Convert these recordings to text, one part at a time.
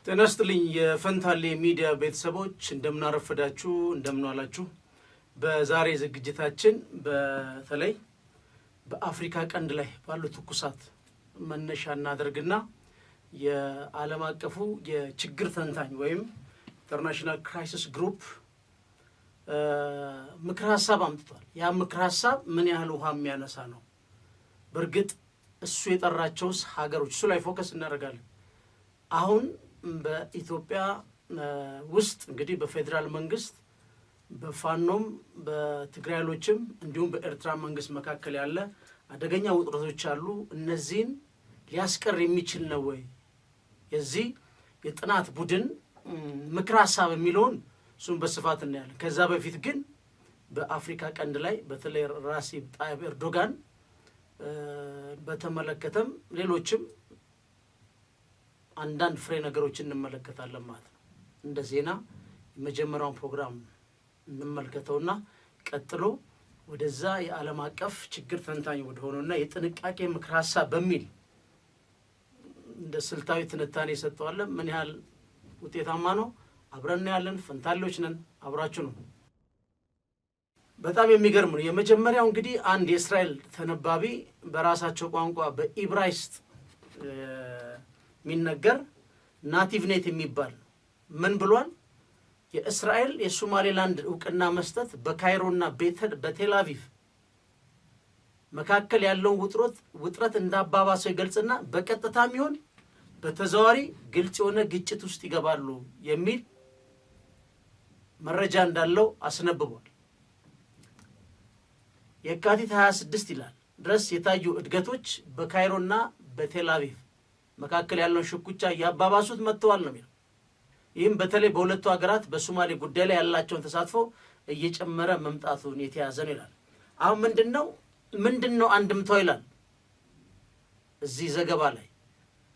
ተነስተልኝ የፈንታሌ ሚዲያ ቤተሰቦች እንደምን አረፈዳችሁ እንደምን ዋላችሁ። በዛሬ ዝግጅታችን በተለይ በአፍሪካ ቀንድ ላይ ባሉ ትኩሳት መነሻ እናደርግና የዓለም አቀፉ የችግር ተንታኝ ወይም ኢንተርናሽናል ክራይሲስ ግሩፕ ምክር ሐሳብ አምጥቷል። ያ ምክር ሐሳብ ምን ያህል ውሃ የሚያነሳ ነው? በርግጥ እሱ የጠራቸውስ ሀገሮች እሱ ላይ ፎከስ እናደርጋለን። አሁን በኢትዮጵያ ውስጥ እንግዲህ በፌደራል መንግስት በፋኖም በትግራይሎችም እንዲሁም በኤርትራ መንግስት መካከል ያለ አደገኛ ውጥረቶች አሉ። እነዚህን ሊያስቀር የሚችል ነው ወይ የዚህ የጥናት ቡድን ምክር ሐሳብ የሚለውን እሱን በስፋት እናያለን። ከዛ በፊት ግን በአፍሪካ ቀንድ ላይ በተለይ ራሲብ ጣይብ ኤርዶጋን በተመለከተም ሌሎችም አንዳንድ ፍሬ ነገሮችን እንመለከታለን ማለት ነው። እንደ ዜና የመጀመሪያውን ፕሮግራም እንመልከተውና ቀጥሎ ወደዛ የዓለም አቀፍ ችግር ተንታኝ ወደ ሆነውና የጥንቃቄ ምክር ሐሳብ በሚል እንደ ስልታዊ ትንታኔ ሰጥተዋለን። ምን ያህል ውጤታማ ነው? አብረን ያለን ፈንታሌዎች ነን። አብራችሁ ነው። በጣም የሚገርም ነው። የመጀመሪያው እንግዲህ አንድ የእስራኤል ተነባቢ በራሳቸው ቋንቋ በኢብራይስጥ የሚነገር ናቲቭ ኔት የሚባል ምን ብሏል? የእስራኤል የሶማሌላንድ እውቅና መስጠት በካይሮና በቴል አቪቭ መካከል ያለውን ውጥረት እንዳባባሰው ይገልጽና በቀጥታም ይሁን በተዘዋዋሪ ግልጽ የሆነ ግጭት ውስጥ ይገባሉ የሚል መረጃ እንዳለው አስነብቧል። የካቲት 26 ይላል ድረስ የታዩ እድገቶች በካይሮና በቴል አቪቭ መካከል ያለውን ሽኩቻ ያባባሱት መጥተዋል ነው የሚለው። ይህም በተለይ በሁለቱ ሀገራት በሶማሌ ጉዳይ ላይ ያላቸውን ተሳትፎ እየጨመረ መምጣቱን የተያዘ ነው ይላል። አሁን ምንድነው አንድምታው ይላል እዚህ ዘገባ ላይ።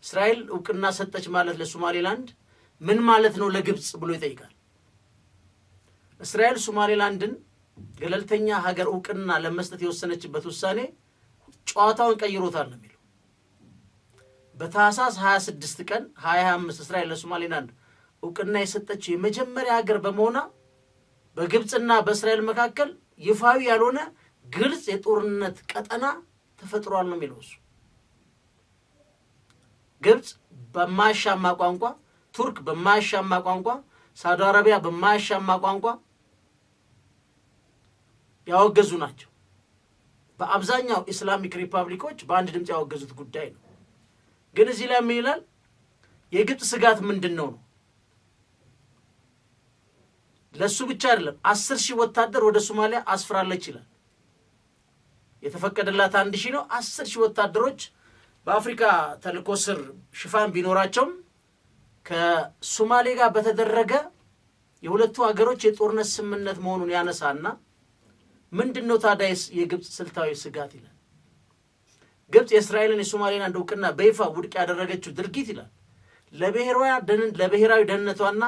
እስራኤል እውቅና ሰጠች ማለት ለሶማሌላንድ ምን ማለት ነው ለግብጽ ብሎ ይጠይቃል። እስራኤል ሶማሌላንድን ገለልተኛ ሀገር እውቅና ለመስጠት የወሰነችበት ውሳኔ ጨዋታውን ቀይሮታል ነው የሚለው። በታህሳስ 26 ቀን 2025 እስራኤል ለሶማሌላንድ እውቅና የሰጠችው የመጀመሪያ ሀገር በመሆኗ በግብጽና በእስራኤል መካከል ይፋዊ ያልሆነ ግልጽ የጦርነት ቀጠና ተፈጥሯል ነው የሚለው። ግብጽ በማያሻማ ቋንቋ፣ ቱርክ በማያሻማ ቋንቋ፣ ሳውዲ አረቢያ በማያሻማ ቋንቋ ያወገዙ ናቸው። በአብዛኛው ኢስላሚክ ሪፐብሊኮች በአንድ ድምጽ ያወገዙት ጉዳይ ነው። ግን እዚህ ላይ ምን ይላል? የግብጽ ስጋት ምንድነው ነው? ለሱ ብቻ አይደለም 10,000 ወታደር ወደ ሶማሊያ አስፍራለች ይላል። የተፈቀደላት 1,000 ነው። 10,000 ወታደሮች በአፍሪካ ተልእኮ ስር ሽፋን ቢኖራቸውም ከሶማሌ ጋር በተደረገ የሁለቱ ሀገሮች የጦርነት ስምምነት መሆኑን ያነሳና ምንድነው ታዲያስ የግብጽ ስልታዊ ስጋት ይላል። ግብጽ የእስራኤልን የሶማሌላንድ እውቅና በይፋ ውድቅ ያደረገችው ድርጊት ይላል ለብሔራዊ ደህንነቷና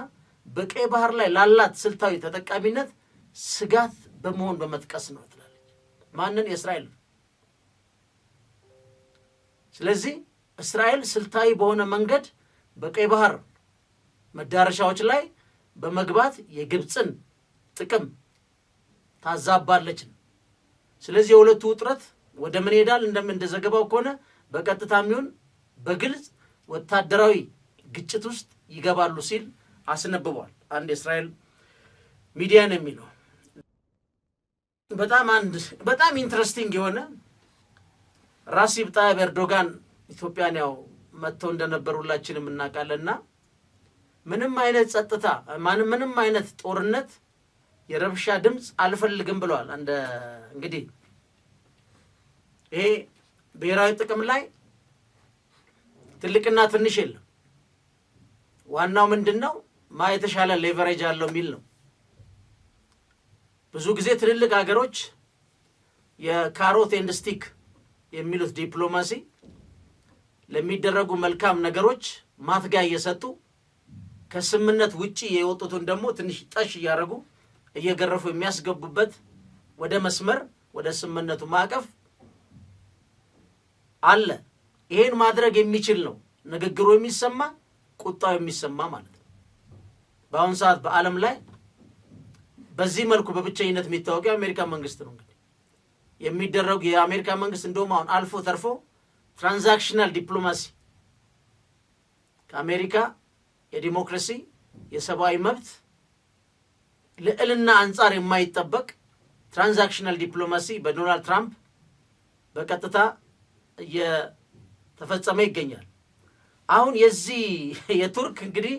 በቀይ ባህር ላይ ላላት ስልታዊ ተጠቃሚነት ስጋት በመሆን በመጥቀስ ነው ትላለች። ማንን? የእስራኤል። ስለዚህ እስራኤል ስልታዊ በሆነ መንገድ በቀይ ባህር መዳረሻዎች ላይ በመግባት የግብጽን ጥቅም ታዛባለች። ስለዚህ የሁለቱ ውጥረት ወደ ምን ሄዳል? እንደዘገባው ከሆነ በቀጥታም ይሁን በግልጽ ወታደራዊ ግጭት ውስጥ ይገባሉ ሲል አስነብቧል አንድ የእስራኤል ሚዲያ ነው የሚለው። በጣም ኢንትረስቲንግ የሆነ ራሲብ ጣይብ ኤርዶጋን ኢትዮጵያን ያው መጥተው እንደነበር ሁላችንም እናውቃለንና ምንም አይነት ጸጥታ ምንም አይነት ጦርነት የረብሻ ድምጽ አልፈልግም ብለዋል። እንግዲህ ይሄ ብሔራዊ ጥቅም ላይ ትልቅና ትንሽ የለም። ዋናው ምንድነው? የተሻለ ሌቨሬጅ አለው የሚል ነው። ብዙ ጊዜ ትልልቅ ሀገሮች የካሮት ኤንድ ስቲክ የሚሉት ዲፕሎማሲ ለሚደረጉ መልካም ነገሮች ማትጋ እየሰጡ ከስምምነት ውጪ የወጡትን ደግሞ ትንሽ ጠሽ እያደረጉ እየገረፉ የሚያስገቡበት ወደ መስመር ወደ ስምምነቱ ማዕቀፍ አለ። ይሄን ማድረግ የሚችል ነው ንግግሩ የሚሰማ ቁጣው የሚሰማ ማለት ነው። በአሁን ሰዓት በዓለም ላይ በዚህ መልኩ በብቸኝነት የሚታወቀው የአሜሪካ መንግስት ነው። እንግዲህ የሚደረጉ የአሜሪካ መንግስት እንደውም አሁን አልፎ ተርፎ ትራንዛክሽናል ዲፕሎማሲ ከአሜሪካ የዲሞክራሲ የሰብአዊ መብት ልዕልና አንጻር የማይጠበቅ ትራንዛክሽናል ዲፕሎማሲ በዶናልድ ትራምፕ በቀጥታ እየተፈጸመ ይገኛል። አሁን የዚህ የቱርክ እንግዲህ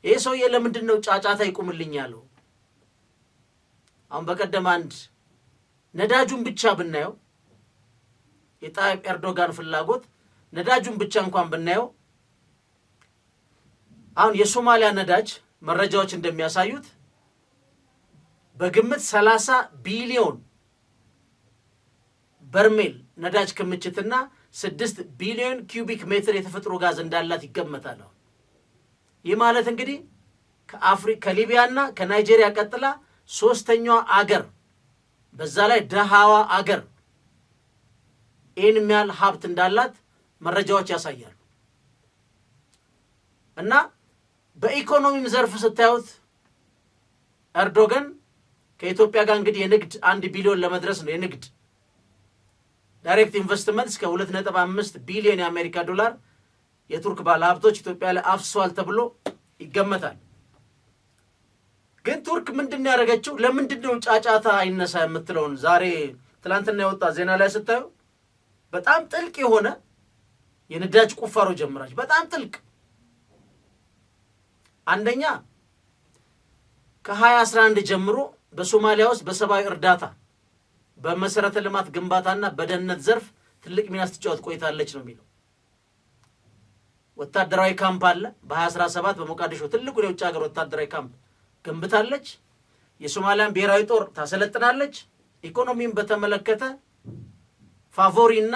ይህ ሰውዬ ለምንድን ነው ጫጫታ ይቁምልኝ ያለው? አሁን በቀደም አንድ ነዳጁን ብቻ ብናየው የጣይብ ኤርዶጋን ፍላጎት ነዳጁን ብቻ እንኳን ብናየው አሁን የሶማሊያ ነዳጅ መረጃዎች እንደሚያሳዩት በግምት 30 ቢሊዮን በርሜል ነዳጅ ክምችትና 6 ቢሊዮን ኪዩቢክ ሜትር የተፈጥሮ ጋዝ እንዳላት ይገመታል። ይህ ማለት እንግዲህ ከሊቢያና ከናይጄሪያ ቀጥላ ሶስተኛዋ አገር በዛ ላይ ደሃዋ አገር ይህን የሚያህል ሀብት እንዳላት መረጃዎች ያሳያሉ። እና በኢኮኖሚም ዘርፍ ስታዩት ኤርዶጋን ከኢትዮጵያ ጋር እንግዲህ የንግድ 1 ቢሊዮን ለመድረስ ነው የንግድ ዳይሬክት ኢንቨስትመንት እስከ 2.5 ቢሊዮን የአሜሪካ ዶላር የቱርክ ባለሀብቶች ኢትዮጵያ ላይ አፍሰዋል ተብሎ ይገመታል። ግን ቱርክ ምንድን ያደረገችው? ለምንድን ነው ጫጫታ አይነሳ የምትለውን ዛሬ ትላንትና የወጣ ዜና ላይ ስታዩ በጣም ጥልቅ የሆነ የነዳጅ ቁፋሮ ጀምራች። በጣም ጥልቅ አንደኛ ከ2011 ጀምሮ በሶማሊያ ውስጥ በሰብአዊ እርዳታ በመሰረተ ልማት ግንባታና በደህንነት ዘርፍ ትልቅ ሚና ስትጫወት ቆይታለች ነው የሚለው። ወታደራዊ ካምፕ አለ። በ2017 በሞቃዲሾ ትልቁን የውጭ ሀገር ወታደራዊ ካምፕ ገንብታለች። የሶማሊያን ብሔራዊ ጦር ታሰለጥናለች። ኢኮኖሚን በተመለከተ ፋቮሪና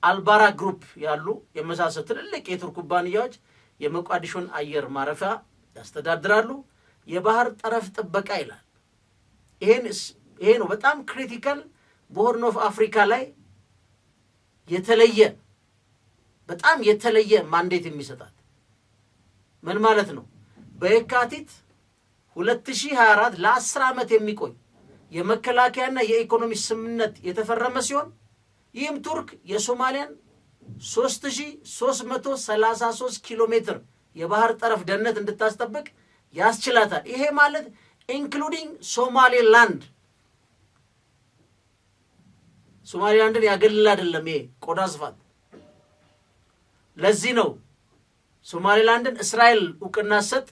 አልባራ ግሩፕ ያሉ የመሳሰሉ ትልልቅ የቱርክ ኩባንያዎች የሞቃዲሾን አየር ማረፊያ ያስተዳድራሉ። የባህር ጠረፍ ጥበቃ ይላል። ይሄ ነው በጣም ክሪቲካል በሆርን ኦፍ አፍሪካ ላይ በጣም የተለየ ማንዴት የሚሰጣት ምን ማለት ነው? በየካቲት 2024 ለ10 ዓመት የሚቆይ የመከላከያና የኢኮኖሚ ስምምነት የተፈረመ ሲሆን ይህም ቱርክ የሶማሊያን 3333 ኪሎ ሜትር የባህር ጠረፍ ደህንነት እንድታስጠብቅ ያስችላታል። ይሄ ማለት ኢንክሉዲንግ ሶማሌላንድ ሶማሌላንድን ያገልል አይደለም። ይሄ ቆዳ ስፋት። ለዚህ ነው ሶማሌላንድን እስራኤል እውቅና ሰጥ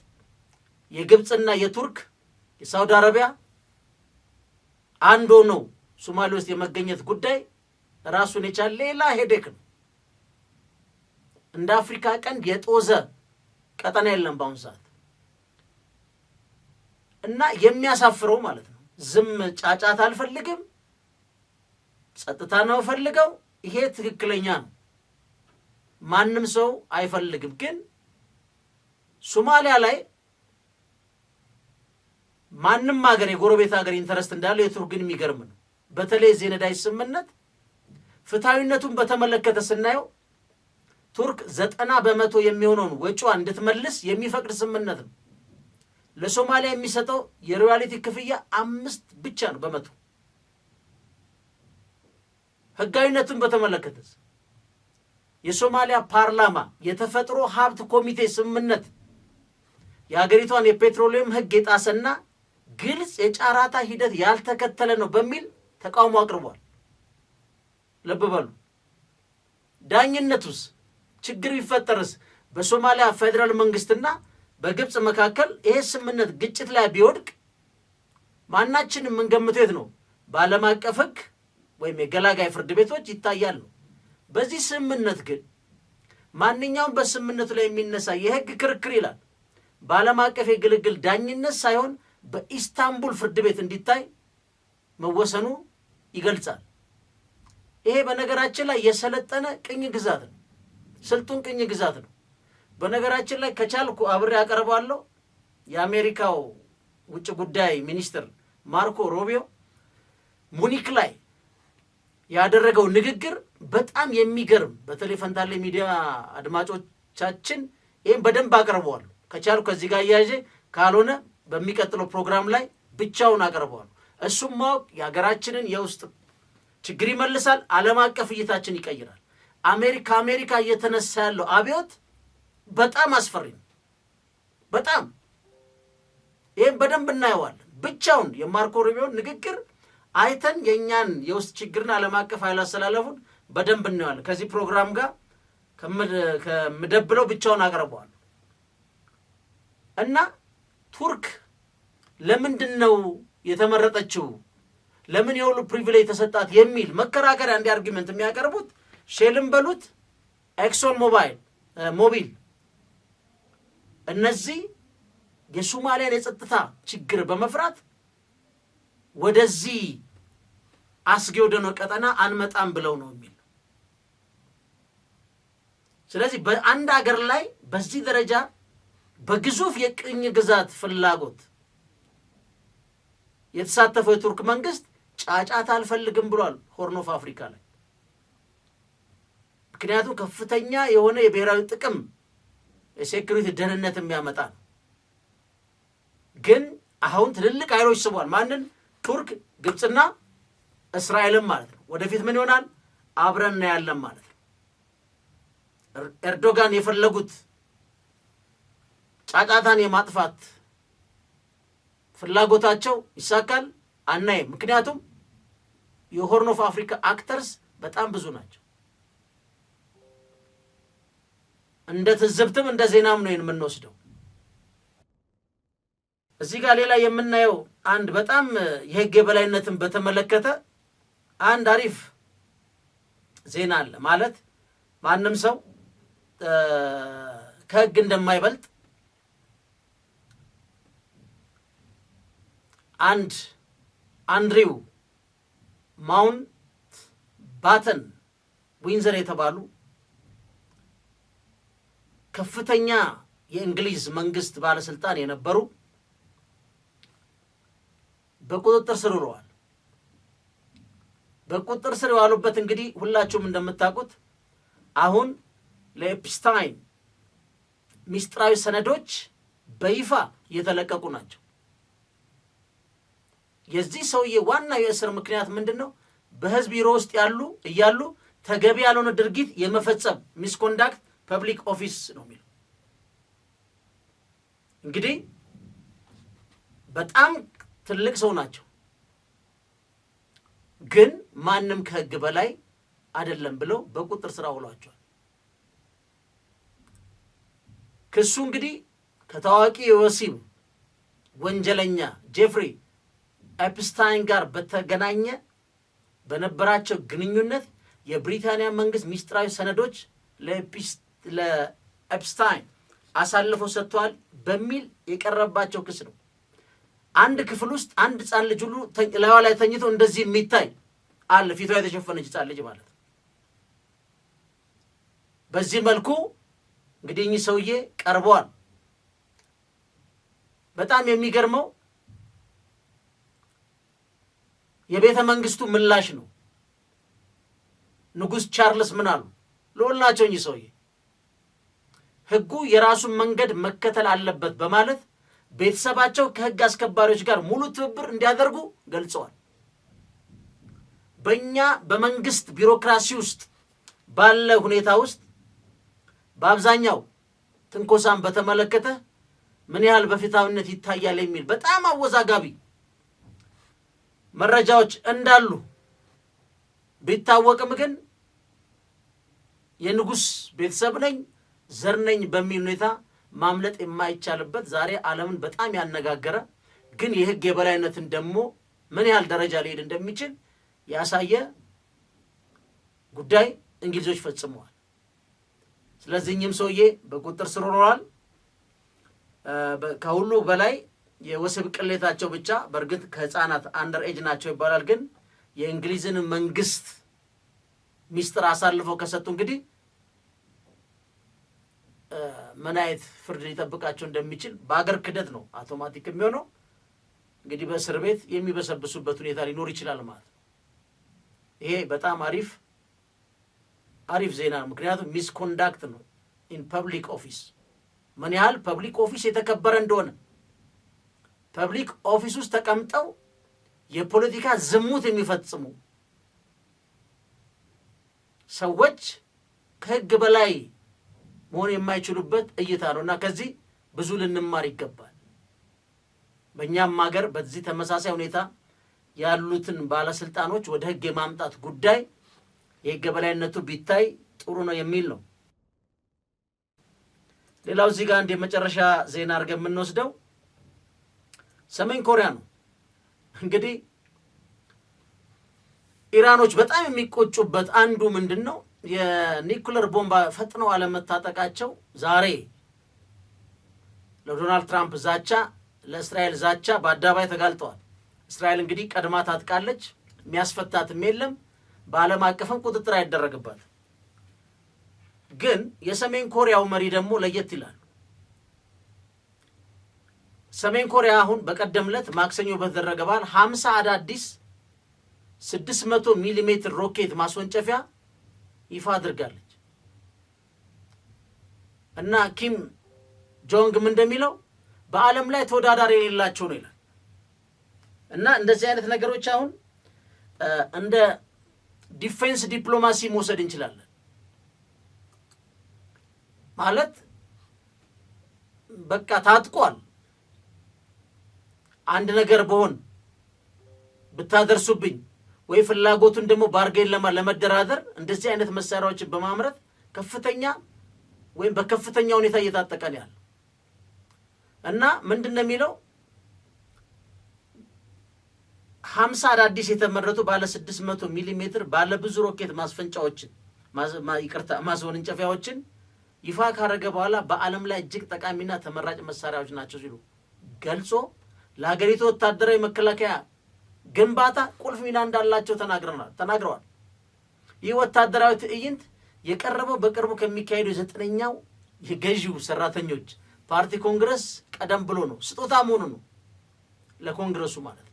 የግብፅና የቱርክ የሳውዲ አረቢያ አንድ ሆነው ሶማሌ ውስጥ የመገኘት ጉዳይ ራሱን የቻለ ሌላ ሄዴክ ነው። እንደ አፍሪካ ቀንድ የጦዘ ቀጠና የለም በአሁኑ ሰዓት እና የሚያሳፍረው ማለት ነው። ዝም ጫጫታ አልፈልግም፣ ጸጥታ ነው ፈልገው። ይሄ ትክክለኛ ነው፣ ማንም ሰው አይፈልግም። ግን ሶማሊያ ላይ ማንም ሀገር የጎረቤት ሀገር ኢንተረስት እንዳለው የቱርክ ግን የሚገርም ነው። በተለይ እዚህ ነዳጅ ስምምነት ፍትሐዊነቱን በተመለከተ ስናየው ቱርክ 90% የሚሆነውን ወጪዋ እንድትመልስ የሚፈቅድ ስምምነት ነው። ለሶማሊያ የሚሰጠው የሮያሊቲ ክፍያ 5 ብቻ ነው በመቶ። ህጋዊነቱን በተመለከተ የሶማሊያ ፓርላማ የተፈጥሮ ሀብት ኮሚቴ ስምምነት የሀገሪቷን የፔትሮሊየም ህግ የጣሰና ግልጽ የጫራታ ሂደት ያልተከተለ ነው በሚል ተቃውሞ አቅርቧል። ልብ በሉ። ዳኝነቱስ ችግር ቢፈጠርስ በሶማሊያ ፌደራል መንግስትና በግብፅ መካከል ይሄ ስምምነት ግጭት ላይ ቢወድቅ ማናችንም የምንገምተው ነው በዓለም አቀፍ ህግ ወይም የገላጋይ ፍርድ ቤቶች ይታያል ነው። በዚህ ስምምነት ግን ማንኛውም በስምምነቱ ላይ የሚነሳ የህግ ክርክር ይላል በዓለም አቀፍ የግልግል ዳኝነት ሳይሆን በኢስታንቡል ፍርድ ቤት እንዲታይ መወሰኑ ይገልጻል። ይሄ በነገራችን ላይ የሰለጠነ ቅኝ ግዛት ነው፣ ስልጡን ቅኝ ግዛት ነው። በነገራችን ላይ ከቻልኩ አብሬ ያቀርባለሁ። የአሜሪካው ውጭ ጉዳይ ሚኒስትር ማርኮ ሩቢዮ ሙኒክ ላይ ያደረገው ንግግር በጣም የሚገርም፣ በተለይ ፈንታሌ ሚዲያ አድማጮቻችን ይህም በደንብ አቀርበዋል። ከቻሉ ከዚህ ጋር ያያዤ ካልሆነ በሚቀጥለው ፕሮግራም ላይ ብቻውን አቀርበዋል። እሱም ማወቅ የሀገራችንን የውስጥ ችግር ይመልሳል፣ ዓለም አቀፍ እይታችን ይቀይራል። አሜሪካ እየተነሳ ያለው አብዮት በጣም አስፈሪ ነው። በጣም ይህም በደንብ እናየዋለን። ብቻውን የማርኮ ሩቢዮን ንግግር አይተን የእኛን የውስጥ ችግርና ዓለም አቀፍ ኃይል አስተላለፉን በደንብ እናየዋለን። ከዚህ ፕሮግራም ጋር ከምደብለው ብቻውን አቀርበዋል እና ቱርክ ለምንድን ነው የተመረጠችው? ለምን የሁሉ ፕሪቪሌጅ ተሰጣት? የሚል መከራከሪያ እንዲ አርጊመንት የሚያቀርቡት ሼልም በሉት ኤክሶን ሞቢል እነዚህ የሶማሊያን የጸጥታ ችግር በመፍራት ወደዚህ አስጊ ወደሆነ ቀጠና አንመጣም ብለው ነው የሚል። ስለዚህ በአንድ ሀገር ላይ በዚህ ደረጃ በግዙፍ የቅኝ ግዛት ፍላጎት የተሳተፈው የቱርክ መንግስት ጫጫታ አልፈልግም ብሏል ሆርን ኦፍ አፍሪካ ላይ። ምክንያቱም ከፍተኛ የሆነ የብሔራዊ ጥቅም የሴኩሪቲ ደህንነት የሚያመጣ ነው። ግን አሁን ትልልቅ ኃይሎች ስቧል። ማንን? ቱርክ፣ ግብፅና እስራኤልም ማለት ነው። ወደፊት ምን ይሆናል አብረን ያለን ማለት ነው። ኤርዶጋን የፈለጉት ጫጫታን የማጥፋት ፍላጎታቸው ይሳካል አናይም። ምክንያቱም የሆርን ኦፍ አፍሪካ አክተርስ በጣም ብዙ ናቸው። እንደ ትዝብትም እንደ ዜናም ነው የምንወስደው። እዚህ ጋር ሌላ የምናየው አንድ በጣም የህግ የበላይነትን በተመለከተ አንድ አሪፍ ዜና አለ። ማለት ማንም ሰው ከህግ እንደማይበልጥ አንድ አንድሪው ማውንት ባተን ዊንዘር የተባሉ ከፍተኛ የእንግሊዝ መንግስት ባለስልጣን የነበሩ በቁጥጥር ስር ውለዋል። በቁጥጥር ስር የዋሉበት እንግዲህ ሁላችሁም እንደምታውቁት አሁን ለኤፕስታይን ሚስጥራዊ ሰነዶች በይፋ እየተለቀቁ ናቸው። የዚህ ሰውዬ ዋና የእስር ምክንያት ምንድን ነው? በህዝብ ቢሮ ውስጥ እያሉ ተገቢ ያልሆነ ድርጊት የመፈጸም ሚስኮንዳክት ፐብሊክ ኦፊስ ነው የሚለው። እንግዲህ በጣም ትልቅ ሰው ናቸው፣ ግን ማንም ከህግ በላይ አይደለም ብለው በቁጥጥር ስር አውሏቸዋል። ክሱ እንግዲህ ከታዋቂ የወሲብ ወንጀለኛ ጄፍሪ ኤፕስታይን ጋር በተገናኘ በነበራቸው ግንኙነት የብሪታንያ መንግስት ሚስጥራዊ ሰነዶች ለኤፕስታይን አሳልፈው ሰጥተዋል በሚል የቀረባቸው ክስ ነው። አንድ ክፍል ውስጥ አንድ ህፃን ልጅ ሁሉ ላይዋ ላይ ተኝቶ እንደዚህ የሚታይ አለ፣ ፊቷ የተሸፈነች ህፃን ልጅ ማለት ነው። በዚህ መልኩ እንግዲህ እኚህ ሰውዬ ቀርበዋል። በጣም የሚገርመው የቤተ መንግስቱ ምላሽ ነው። ንጉስ ቻርልስ ምን አሉ? ለሁላቸው እኚህ ሰውዬ ህጉ የራሱን መንገድ መከተል አለበት በማለት ቤተሰባቸው ከህግ አስከባሪዎች ጋር ሙሉ ትብብር እንዲያደርጉ ገልጸዋል። በእኛ በመንግስት ቢሮክራሲ ውስጥ ባለ ሁኔታ ውስጥ በአብዛኛው ትንኮሳን በተመለከተ ምን ያህል በፍትሃዊነት ይታያል የሚል በጣም አወዛጋቢ መረጃዎች እንዳሉ ቢታወቅም ግን የንጉስ ቤተሰብ ነኝ ዘር ነኝ በሚል ሁኔታ ማምለጥ የማይቻልበት ዛሬ ዓለምን በጣም ያነጋገረ ግን የህግ የበላይነትን ደግሞ ምን ያህል ደረጃ ሊሄድ እንደሚችል ያሳየ ጉዳይ እንግሊዞች ፈጽመዋል። ስለዚህም ሰውዬ በቁጥጥር ስር ሆነዋል። ከሁሉ በላይ የወሲብ ቅሌታቸው ብቻ በእርግጥ ከህፃናት አንደር ኤጅ ናቸው ይባላል። ግን የእንግሊዝን መንግስት ሚስጥር አሳልፈው ከሰጡ እንግዲህ ምን አይነት ፍርድ ሊጠብቃቸው እንደሚችል በአገር ክደት ነው አውቶማቲክ የሚሆነው። እንግዲህ በእስር ቤት የሚበሰብሱበት ሁኔታ ሊኖር ይችላል ማለት ነው። ይሄ በጣም አሪፍ ዜና ነው። ምክንያቱም ሚስኮንዳክት ነው ኢን ፐብሊክ ኦፊስ ምን ያህል ፐብሊክ ኦፊስ የተከበረ እንደሆነ ፐብሊክ ኦፊስ ውስጥ ተቀምጠው የፖለቲካ ዝሙት የሚፈጽሙ ሰዎች ከህግ በላይ መሆን የማይችሉበት እይታ ነውና ከዚህ ብዙ ልንማር ይገባል። በእኛም ሀገር በዚህ ተመሳሳይ ሁኔታ ያሉትን ባለስልጣኖች ወደ ህግ የማምጣት ጉዳይ የህግ በላይነቱ ቢታይ ጥሩ ነው የሚል ነው። ሌላው እዚህ ጋር አንድ የመጨረሻ ዜና አድርገን የምንወስደው ሰሜን ኮሪያ ነው። እንግዲህ ኢራኖች በጣም የሚቆጩበት አንዱ ምንድነው የኒኩለር ቦምባ ፈጥነው አለመታጠቃቸው ዛሬ ለዶናልድ ትራምፕ ዛቻ ለእስራኤል ዛቻ በአደባባይ ተጋልጠዋል። እስራኤል እንግዲህ ቀድማ ታጥቃለች፣ የሚያስፈታትም የለም፣ በዓለም አቀፍም ቁጥጥር አይደረግባት። ግን የሰሜን ኮሪያው መሪ ደግሞ ለየት ይላል። ሰሜን ኮሪያ አሁን በቀደም ዕለት ማክሰኞ በተደረገ በዓል 50 አዳዲስ 600 ሚሊ ሜትር ሮኬት ማስወንጨፊያ ይፋ አድርጋለች እና ኪም ጆንግ ምን እንደሚለው በዓለም ላይ ተወዳዳሪ የሌላቸው ነው ይላል። እና እንደዚህ አይነት ነገሮች አሁን እንደ ዲፌንስ ዲፕሎማሲ መውሰድ እንችላለን። ማለት በቃ ታጥቋል፣ አንድ ነገር በሆን ብታደርሱብኝ ወይ ፍላጎቱን ደግሞ ባርጌን ለመደራደር እንደዚህ አይነት መሳሪያዎችን በማምረት ከፍተኛ ወይም በከፍተኛ ሁኔታ እየታጠቀ ነው ያለው እና ምንድነው የሚለው 50 አዳዲስ የተመረቱ ባለ 600 ሚሊ ሜትር ባለ ብዙ ሮኬት ማስፈንጫዎችን ማስወንጨፊያዎችን ይፋ ካረገ በኋላ በዓለም ላይ እጅግ ጠቃሚና ተመራጭ መሳሪያዎች ናቸው ሲሉ ገልጾ ለሀገሪቱ ወታደራዊ መከላከያ ግንባታ ቁልፍ ሚና እንዳላቸው ተናግረዋል። ይህ ወታደራዊ ትዕይንት የቀረበው በቅርቡ ከሚካሄዱ 9ኛው የገዢው ሰራተኞች ፓርቲ ኮንግረስ ቀደም ብሎ ነው። ስጦታ መሆኑ ነው ለኮንግረሱ ማለት።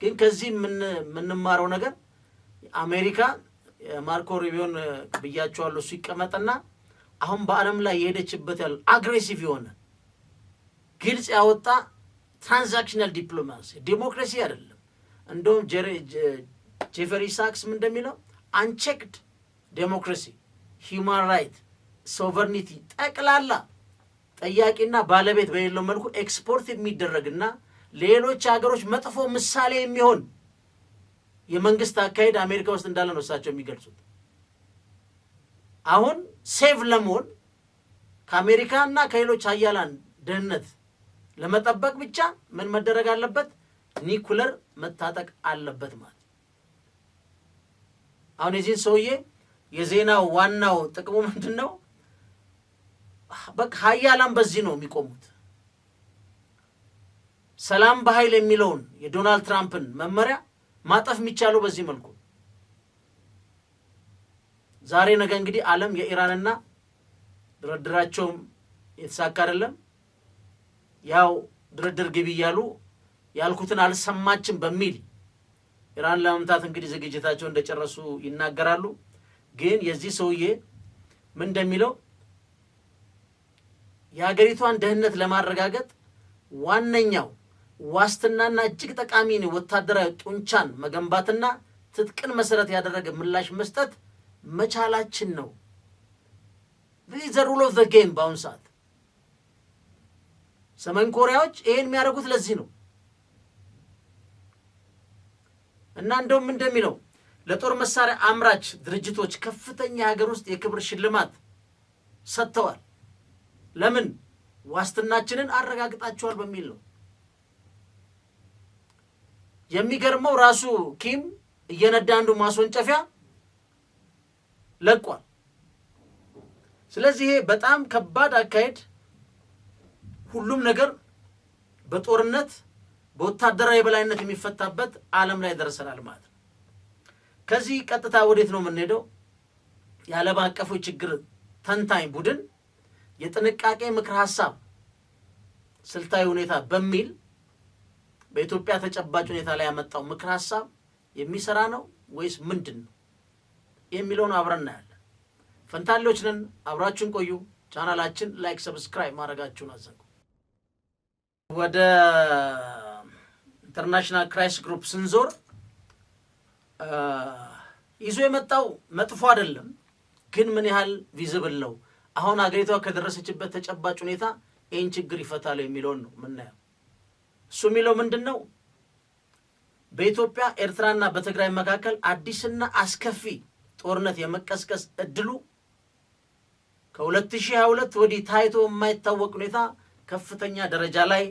ግን ከዚህ የምንማረው ነገር አሜሪካ ማርኮ ሩቢዮን ብያቸዋለሁ እሱ ይቀመጥና አሁን በዓለም ላይ የሄደችበት ያለው አግሬሲቭ የሆነ ግልጽ ያወጣ ትራንዛክሽናል ዲፕሎማሲ ዲሞክራሲ አይደለም። እንደውም ጄፈሪ ሳክስ ምን እንደሚለው አንቼክድ ዴሞክራሲ፣ ሂውማን ራይት፣ ሶቨርኒቲ ጠቅላላ ጠያቂና ባለቤት በሌለው መልኩ ኤክስፖርት የሚደረግና ሌሎች ሀገሮች መጥፎ ምሳሌ የሚሆን የመንግስት አካሄድ አሜሪካ ውስጥ እንዳለ ነው እሳቸው የሚገልጹት። አሁን ሴቭ ለመሆን ከአሜሪካና ከሌሎች ሀያላን ደህንነት ለመጠበቅ ብቻ ምን መደረግ አለበት? ኒኩለር መታጠቅ አለበት ማለት። አሁን የዚህን ሰውዬ የዜናው ዋናው ጥቅሙ ምንድነው? በቃ ሀያላን በዚህ ነው የሚቆሙት። ሰላም በኃይል የሚለውን የዶናልድ ትራምፕን መመሪያ ማጠፍ የሚቻለው በዚህ መልኩ። ዛሬ ነገ እንግዲህ ዓለም የኢራንና ድርድራቸውም የተሳካ አይደለም። ያው ድርድር ግቢ እያሉ ያልኩትን አልሰማችም በሚል ኢራን ለመምታት እንግዲህ ዝግጅታቸው እንደጨረሱ ይናገራሉ። ግን የዚህ ሰውዬ ምን እንደሚለው የሀገሪቷን ደህንነት ለማረጋገጥ ዋነኛው ዋስትናና እጅግ ጠቃሚ ነው ወታደራዊ ጡንቻን መገንባትና ትጥቅን መሰረት ያደረገ ምላሽ መስጠት መቻላችን ነው። this is the rule of the game። በአሁኑ ሰዓት ሰሜን ኮሪያዎች ይሄን የሚያደርጉት ለዚህ ነው እና እንደውም እንደሚለው ለጦር መሳሪያ አምራች ድርጅቶች ከፍተኛ ሀገር ውስጥ የክብር ሽልማት ሰጥተዋል። ለምን? ዋስትናችንን አረጋግጣቸዋል በሚል ነው። የሚገርመው ራሱ ኪም እየነዳ አንዱ ማስወንጨፊያ ለቋል። ስለዚህ ይሄ በጣም ከባድ አካሄድ፣ ሁሉም ነገር በጦርነት በወታደራዊ የበላይነት የሚፈታበት ዓለም ላይ ደርሰናል ማለት ነው። ከዚህ ቀጥታ ወዴት ነው የምንሄደው? የዓለም አቀፉ ችግር ተንታኝ ቡድን የጥንቃቄ ምክር ሐሳብ ስልታዊ ሁኔታ በሚል በኢትዮጵያ ተጨባጭ ሁኔታ ላይ ያመጣው ምክር ሐሳብ የሚሰራ ነው ወይስ ምንድን ነው የሚለውን አብረን እናያለን። ፈንታሌዎች ነን፣ አብራችሁን ቆዩ። ቻናላችን ላይክ ሰብስክራይብ ማድረጋችሁን አዘንጉ። ወደ ኢንተርናሽናል ክራይሲስ ግሩፕ ስንዞር ይዞ የመጣው መጥፎ አይደለም፣ ግን ምን ያህል ቪዚብል ነው አሁን አገሪቷ ከደረሰችበት ተጨባጭ ሁኔታ ይህን ችግር ይፈታል የሚለውን ነው ምናየው። እሱ የሚለው ምንድነው? በኢትዮጵያ ኤርትራና በትግራይ መካከል አዲስና አስከፊ ጦርነት የመቀስቀስ እድሉ ከ2022 ወዲህ ታይቶ የማይታወቅ ሁኔታ ከፍተኛ ደረጃ ላይ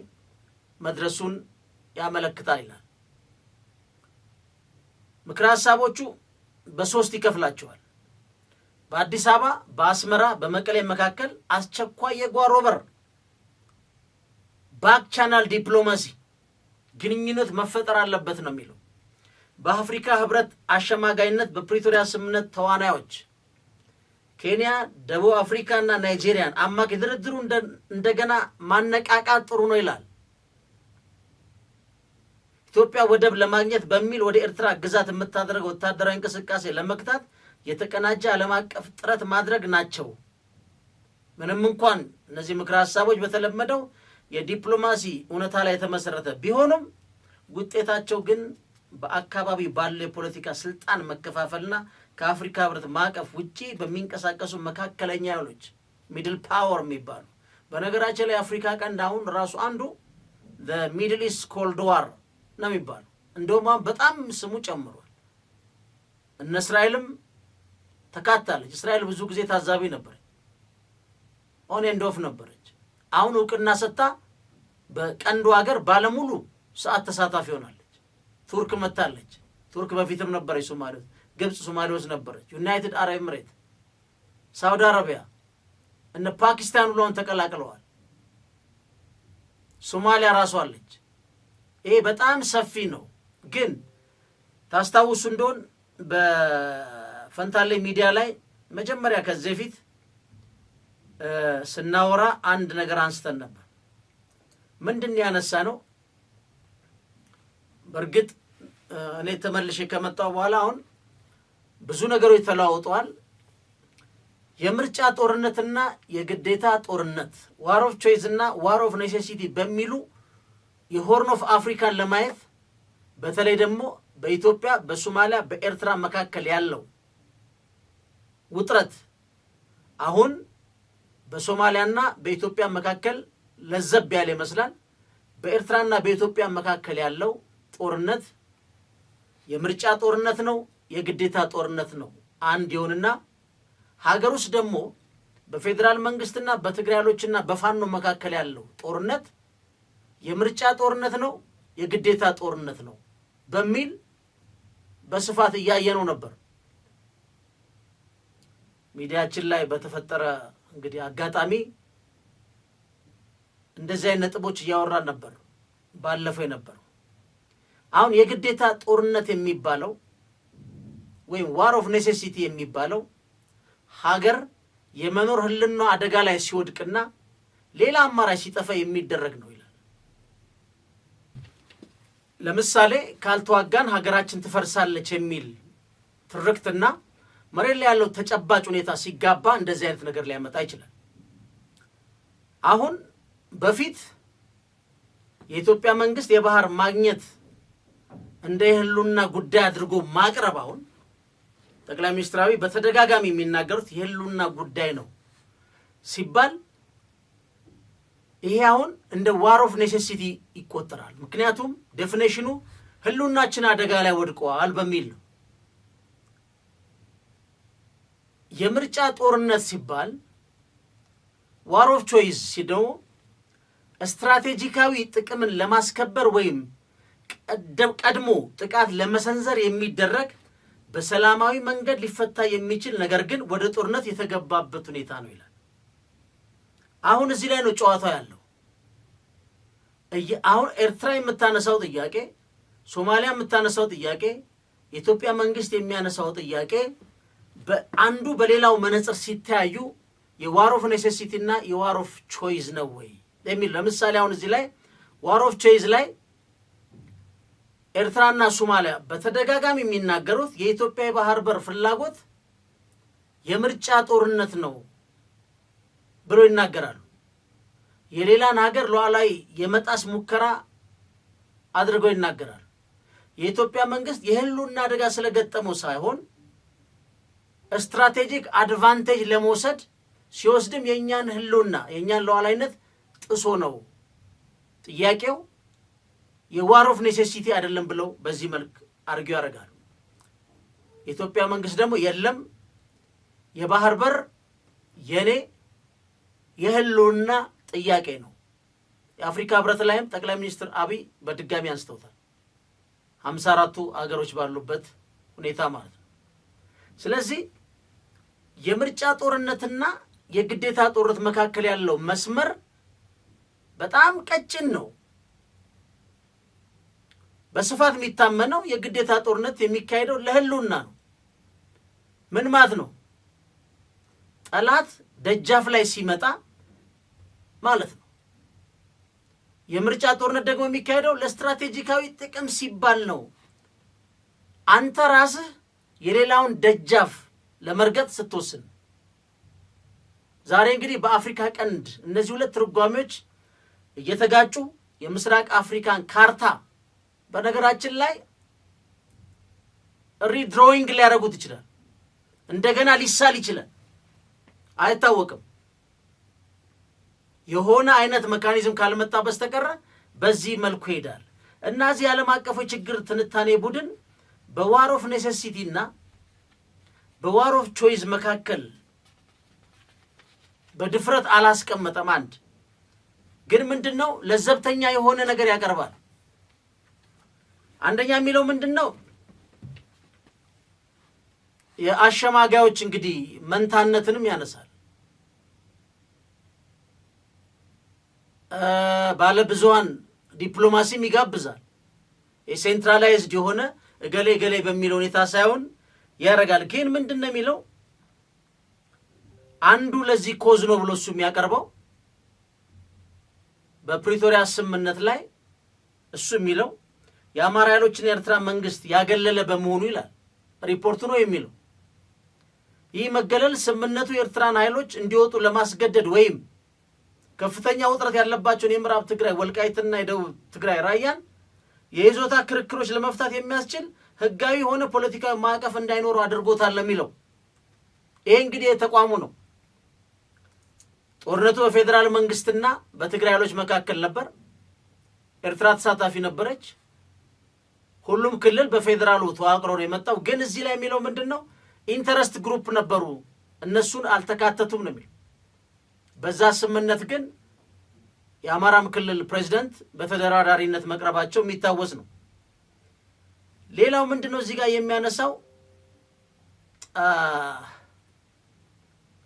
መድረሱን ያመለክታል ይላል። ምክረ ሐሳቦቹ በሶስት ይከፍላቸዋል። በአዲስ አበባ፣ በአስመራ፣ በመቀሌ መካከል አስቸኳይ የጓሮ በር ባክ ቻናል ዲፕሎማሲ ግንኙነት መፈጠር አለበት ነው የሚለው። በአፍሪካ ህብረት አሸማጋይነት በፕሪቶሪያ ስምምነት ተዋናዮች ኬንያ፣ ደቡብ አፍሪካና ናይጄሪያን አማካይ ድርድሩ እንደገና ማነቃቃት ጥሩ ነው ይላል። ኢትዮጵያ ወደብ ለማግኘት በሚል ወደ ኤርትራ ግዛት የምታደርገው ወታደራዊ እንቅስቃሴ ለመግታት የተቀናጀ ዓለም አቀፍ ጥረት ማድረግ ናቸው። ምንም እንኳን እነዚህ ምክረ ሐሳቦች በተለመደው የዲፕሎማሲ እውነታ ላይ የተመሰረተ ቢሆኑም ውጤታቸው ግን በአካባቢ ባለው የፖለቲካ ስልጣን መከፋፈልና ከአፍሪካ ህብረት ማዕቀፍ ውጪ በሚንቀሳቀሱ መካከለኛ ኃይሎች ሚድል ፓወር የሚባሉ በነገራችን ላይ አፍሪካ ቀንድ አሁን ራሱ አንዱ the middle east cold war ነው የሚባለው። እንደውም በጣም ስሙ ጨምሯል። እነ እስራኤልም ተካታለች። እስራኤል ብዙ ጊዜ ታዛቢ ነበረች፣ ኦን ኤንድ ኦፍ ነበረች። አሁን እውቅና ሰጥታ በቀንዱ ሀገር ባለሙሉ ሰዓት ተሳታፊ ሆናለች። ቱርክ መታለች። ቱርክ በፊትም ነበረች ሶማሊያ፣ ግብጽ ሶማሊያ ውስጥ ነበረች። ዩናይትድ አረብ ኤምሬት፣ ሳውዲ አረቢያ እነ ፓኪስታን ሁሉን ተቀላቅለዋል። ሶማሊያ ራሷ አለች። ይሄ በጣም ሰፊ ነው። ግን ታስታውሱ እንደሆን በፈንታሌ ሚዲያ ላይ መጀመሪያ ከዚህ በፊት ስናወራ አንድ ነገር አንስተን ነበር። ምንድን ያነሳ ነው? በእርግጥ እኔ ተመልሼ ከመጣው በኋላ አሁን ብዙ ነገሮች ተለዋውጠዋል። የምርጫ ጦርነትና የግዴታ ጦርነት ዋር ኦፍ ቾይስ እና ዋር ኦፍ ኔሴሲቲ በሚሉ የሆርን ኦፍ አፍሪካን ለማየት በተለይ ደግሞ በኢትዮጵያ፣ በሶማሊያ፣ በኤርትራ መካከል ያለው ውጥረት አሁን በሶማሊያና በኢትዮጵያ መካከል ለዘብ ያለ ይመስላል። በኤርትራና በኢትዮጵያ መካከል ያለው ጦርነት የምርጫ ጦርነት ነው፣ የግዴታ ጦርነት ነው አንድ ይሁንና ሀገር ውስጥ ደግሞ በፌደራል መንግስትና በትግራዮችና በፋኖ መካከል ያለው ጦርነት የምርጫ ጦርነት ነው፣ የግዴታ ጦርነት ነው በሚል በስፋት እያየነው ነበር። ሚዲያችን ላይ በተፈጠረ እንግዲህ አጋጣሚ እንደዚህ አይነት ነጥቦች እያወራን ነበር ባለፈው የነበረው። አሁን የግዴታ ጦርነት የሚባለው ወይም ዋር ኦፍ ኔሴሲቲ የሚባለው ሀገር የመኖር ህልውና አደጋ ላይ ሲወድቅና ሌላ አማራጭ ሲጠፋ የሚደረግ ነው ይላል። ለምሳሌ ካልተዋጋን ሀገራችን ትፈርሳለች የሚል ትርክትና መሬት ላይ ያለው ተጨባጭ ሁኔታ ሲጋባ እንደዚህ አይነት ነገር ሊያመጣ ይችላል። አሁን በፊት የኢትዮጵያ መንግስት የባህር ማግኘት እንደ ህልውና ጉዳይ አድርጎ ማቅረብ አሁን ጠቅላይ ሚኒስትር አብይ በተደጋጋሚ የሚናገሩት የህልውና ጉዳይ ነው ሲባል ይሄ አሁን እንደ ዋር ኦፍ ኔሴሲቲ ይቆጠራል። ምክንያቱም ዴፊኒሽኑ ህልውናችን አደጋ ላይ ወድቋል በሚል ነው። የምርጫ ጦርነት ሲባል ዋር ኦፍ ቾይስ ሲደው ስትራቴጂካዊ ጥቅምን ለማስከበር ወይም ቀድሞ ጥቃት ለመሰንዘር የሚደረግ በሰላማዊ መንገድ ሊፈታ የሚችል ነገር ግን ወደ ጦርነት የተገባበት ሁኔታ ነው ይላል። አሁን እዚህ ላይ ነው ጨዋታው ያለው። አሁን ኤርትራ የምታነሳው ጥያቄ፣ ሶማሊያ የምታነሳው ጥያቄ፣ የኢትዮጵያ መንግስት የሚያነሳው ጥያቄ በአንዱ በሌላው መነጽር ሲታዩ የዋር ኦፍ ኔሴሲቲ እና የዋር ኦፍ ቾይስ ነው ወይ የሚል። ለምሳሌ አሁን እዚህ ላይ ዋር ኦፍ ቾይስ ላይ ኤርትራና ሶማሊያ በተደጋጋሚ የሚናገሩት የኢትዮጵያ የባህር በር ፍላጎት የምርጫ ጦርነት ነው ብሎ ይናገራሉ። የሌላን ሀገር ሉዓላዊ የመጣስ ሙከራ አድርገው ይናገራሉ። የኢትዮጵያ መንግስት የህልውና አደጋ ስለገጠመው ሳይሆን ስትራቴጂክ አድቫንቴጅ ለመውሰድ ሲወስድም የእኛን ህልውና የእኛን ሉዓላዊነት ጥሶ ነው። ጥያቄው የዋር ኦፍ ኔሴሲቲ አይደለም ብለው በዚህ መልክ አርጊው ያደርጋሉ። የኢትዮጵያ መንግስት ደግሞ የለም የባህር በር የኔ የህልውና ጥያቄ ነው። የአፍሪካ ህብረት ላይም ጠቅላይ ሚኒስትር አብይ በድጋሚ አንስተውታል። 54ቱ አገሮች ባሉበት ሁኔታ ማለት ነው። ስለዚህ የምርጫ ጦርነትና የግዴታ ጦርነት መካከል ያለው መስመር በጣም ቀጭን ነው። በስፋት የሚታመነው የግዴታ ጦርነት የሚካሄደው ለህልውና ነው። ምን ማለት ነው? ጠላት ደጃፍ ላይ ሲመጣ ማለት ነው። የምርጫ ጦርነት ደግሞ የሚካሄደው ለስትራቴጂካዊ ጥቅም ሲባል ነው። አንተ ራስህ የሌላውን ደጃፍ ለመርገጥ ስትወስን። ዛሬ እንግዲህ በአፍሪካ ቀንድ እነዚህ ሁለት ትርጓሜዎች እየተጋጩ የምስራቅ አፍሪካን ካርታ በነገራችን ላይ ሪድሮዊንግ ሊያደርጉት ይችላል። እንደገና ሊሳል ይችላል፣ አይታወቅም። የሆነ አይነት ሜካኒዝም ካልመጣ በስተቀር በዚህ መልኩ ይሄዳል እና እዚህ ዓለም አቀፉ ችግር ትንታኔ ቡድን በዋር ኦፍ ኔሴሲቲ እና በዋር ኦፍ ቾይስ መካከል በድፍረት አላስቀመጠም። አንድ ግን ምንድነው ለዘብተኛ የሆነ ነገር ያቀርባል። አንደኛ የሚለው ምንድነው የአሸማጋዮች እንግዲህ መንታነትንም ያነሳል። ባለ ብዙሃን ዲፕሎማሲም ይጋብዛል። የሴንትራላይዝድ የሆነ እገሌ እገሌ በሚል ሁኔታ ሳይሆን ያረጋል። ግን ምንድነው የሚለው አንዱ ለዚህ ኮዝ ነው ብሎ እሱ የሚያቀርበው በፕሪቶሪያ ስምምነት ላይ እሱ የሚለው የአማራ ኃይሎችን የኤርትራ መንግስት ያገለለ በመሆኑ ይላል ሪፖርቱ ነው የሚለው። ይህ መገለል ስምምነቱ የኤርትራን ኃይሎች እንዲወጡ ለማስገደድ ወይም ከፍተኛ ውጥረት ያለባቸውን የምዕራብ ትግራይ ወልቃይትና የደቡብ ትግራይ ራያን የይዞታ ክርክሮች ለመፍታት የሚያስችል ህጋዊ ሆነ ፖለቲካዊ ማዕቀፍ እንዳይኖሩ አድርጎታል ለሚለው። ይሄ እንግዲህ የተቋሙ ነው። ጦርነቱ በፌዴራል መንግስትና በትግራይ ኃይሎች መካከል ነበር። ኤርትራ ተሳታፊ ነበረች። ሁሉም ክልል በፌዴራሉ ተዋቅሮ ነው የመጣው። ግን እዚህ ላይ የሚለው ምንድነው ኢንተረስት ግሩፕ ነበሩ፣ እነሱን አልተካተቱም ነው የሚለው። በዛ ስምምነት ግን የአማራም ክልል ፕሬዝዳንት በተደራዳሪነት መቅረባቸው የሚታወስ ነው። ሌላው ምንድነው እዚህ ጋር የሚያነሳው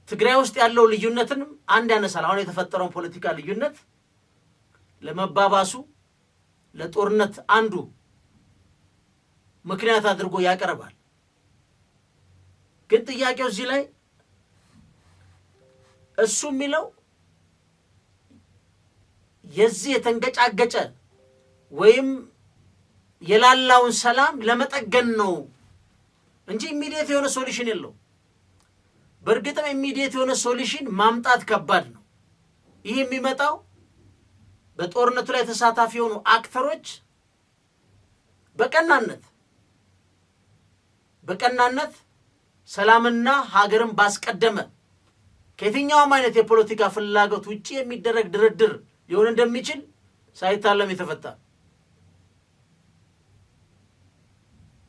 ትግራይ ውስጥ ያለው ልዩነትንም አንድ ያነሳል። አሁን የተፈጠረውን ፖለቲካ ልዩነት ለመባባሱ ለጦርነት አንዱ ምክንያት አድርጎ ያቀርባል። ግን ጥያቄው እዚህ ላይ እሱ የሚለው የዚህ የተንገጫገጨ ወይም የላላውን ሰላም ለመጠገን ነው እንጂ ኢሚዲየት የሆነ ሶሉሽን የለው። በእርግጥም ኢሚዲየት የሆነ ሶሉሽን ማምጣት ከባድ ነው። ይህ የሚመጣው በጦርነቱ ላይ ተሳታፊ የሆኑ አክተሮች በቀናነት ሰላምና ሀገርን ባስቀደመ ከየትኛውም አይነት የፖለቲካ ፍላጎት ውጪ የሚደረግ ድርድር ሊሆን እንደሚችል ሳይታለም የተፈታ።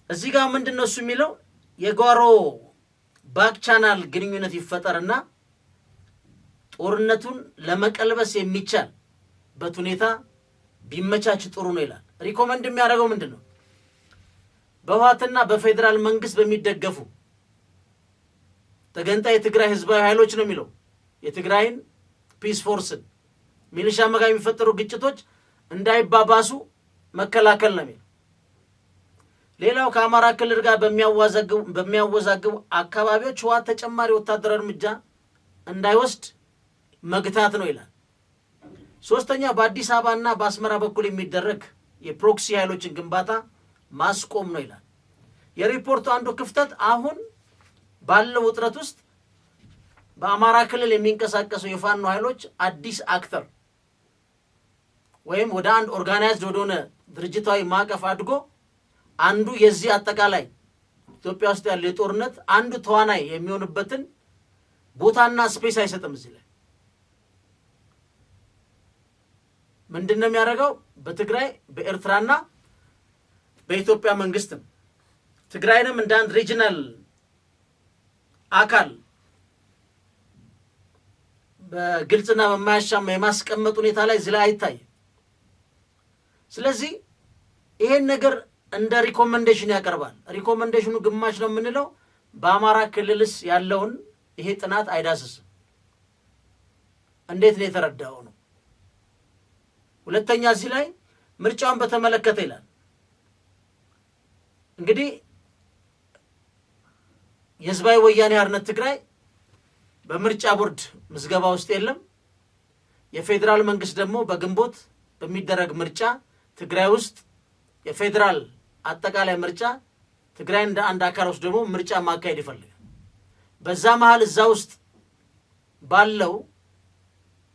እዚህ ጋር ምንድነው እሱ የሚለው የጓሮ ባክ ቻናል ግንኙነት ይፈጠርና ጦርነቱን ለመቀልበስ የሚቻልበት ሁኔታ ቢመቻች ጥሩ ነው ይላል። ሪኮመንድ የሚያደርገው ምንድነው በህወሓትና በፌዴራል መንግስት በሚደገፉ ተገንጣይ የትግራይ ህዝባዊ ኃይሎች ነው የሚለው የትግራይን ፒስ ፎርስን ሚሊሻ መጋቢ የሚፈጠሩ ግጭቶች እንዳይባባሱ መከላከል ነው የሚለው። ሌላው ከአማራ ክልል ጋር በሚያወዛግቡ አካባቢዎች ህወሓት ተጨማሪ ወታደራዊ እርምጃ እንዳይወስድ መግታት ነው ይላል። ሶስተኛ በአዲስ አበባና በአስመራ በኩል የሚደረግ የፕሮክሲ ኃይሎችን ግንባታ ማስቆም ነው ይላል። የሪፖርቱ አንዱ ክፍተት አሁን ባለው ውጥረት ውስጥ በአማራ ክልል የሚንቀሳቀሱ የፋኖ ኃይሎች አዲስ አክተር ወይም ወደ አንድ ኦርጋናይዝድ ወደሆነ ድርጅታዊ ማዕቀፍ አድጎ አንዱ የዚህ አጠቃላይ ኢትዮጵያ ውስጥ ያለው የጦርነት አንዱ ተዋናይ የሚሆንበትን ቦታና ስፔስ አይሰጥም። እዚህ ላይ ምንድነው የሚያደርገው? በትግራይ በኤርትራና በኢትዮጵያ መንግስትም ትግራይንም እንደ አንድ ሪጂናል አካል በግልጽና በማያሻማ የማስቀመጥ ሁኔታ ላይ እዚህ ላይ አይታይም። ስለዚህ ይሄን ነገር እንደ ሪኮመንዴሽን ያቀርባል። ሪኮመንዴሽኑ ግማሽ ነው የምንለው በአማራ ክልልስ ያለውን ይሄ ጥናት አይዳስስም። እንዴት ነው የተረዳው ነው። ሁለተኛ እዚህ ላይ ምርጫውን በተመለከተ ይላል። እንግዲህ የህዝባዊ ወያኔ ሓርነት ትግራይ በምርጫ ቦርድ ምዝገባ ውስጥ የለም። የፌዴራል መንግስት ደግሞ በግንቦት በሚደረግ ምርጫ ትግራይ ውስጥ የፌዴራል አጠቃላይ ምርጫ ትግራይ እንደ አንድ አካል ውስጥ ደግሞ ምርጫ ማካሄድ ይፈልጋል። በዛ መሃል እዛ ውስጥ ባለው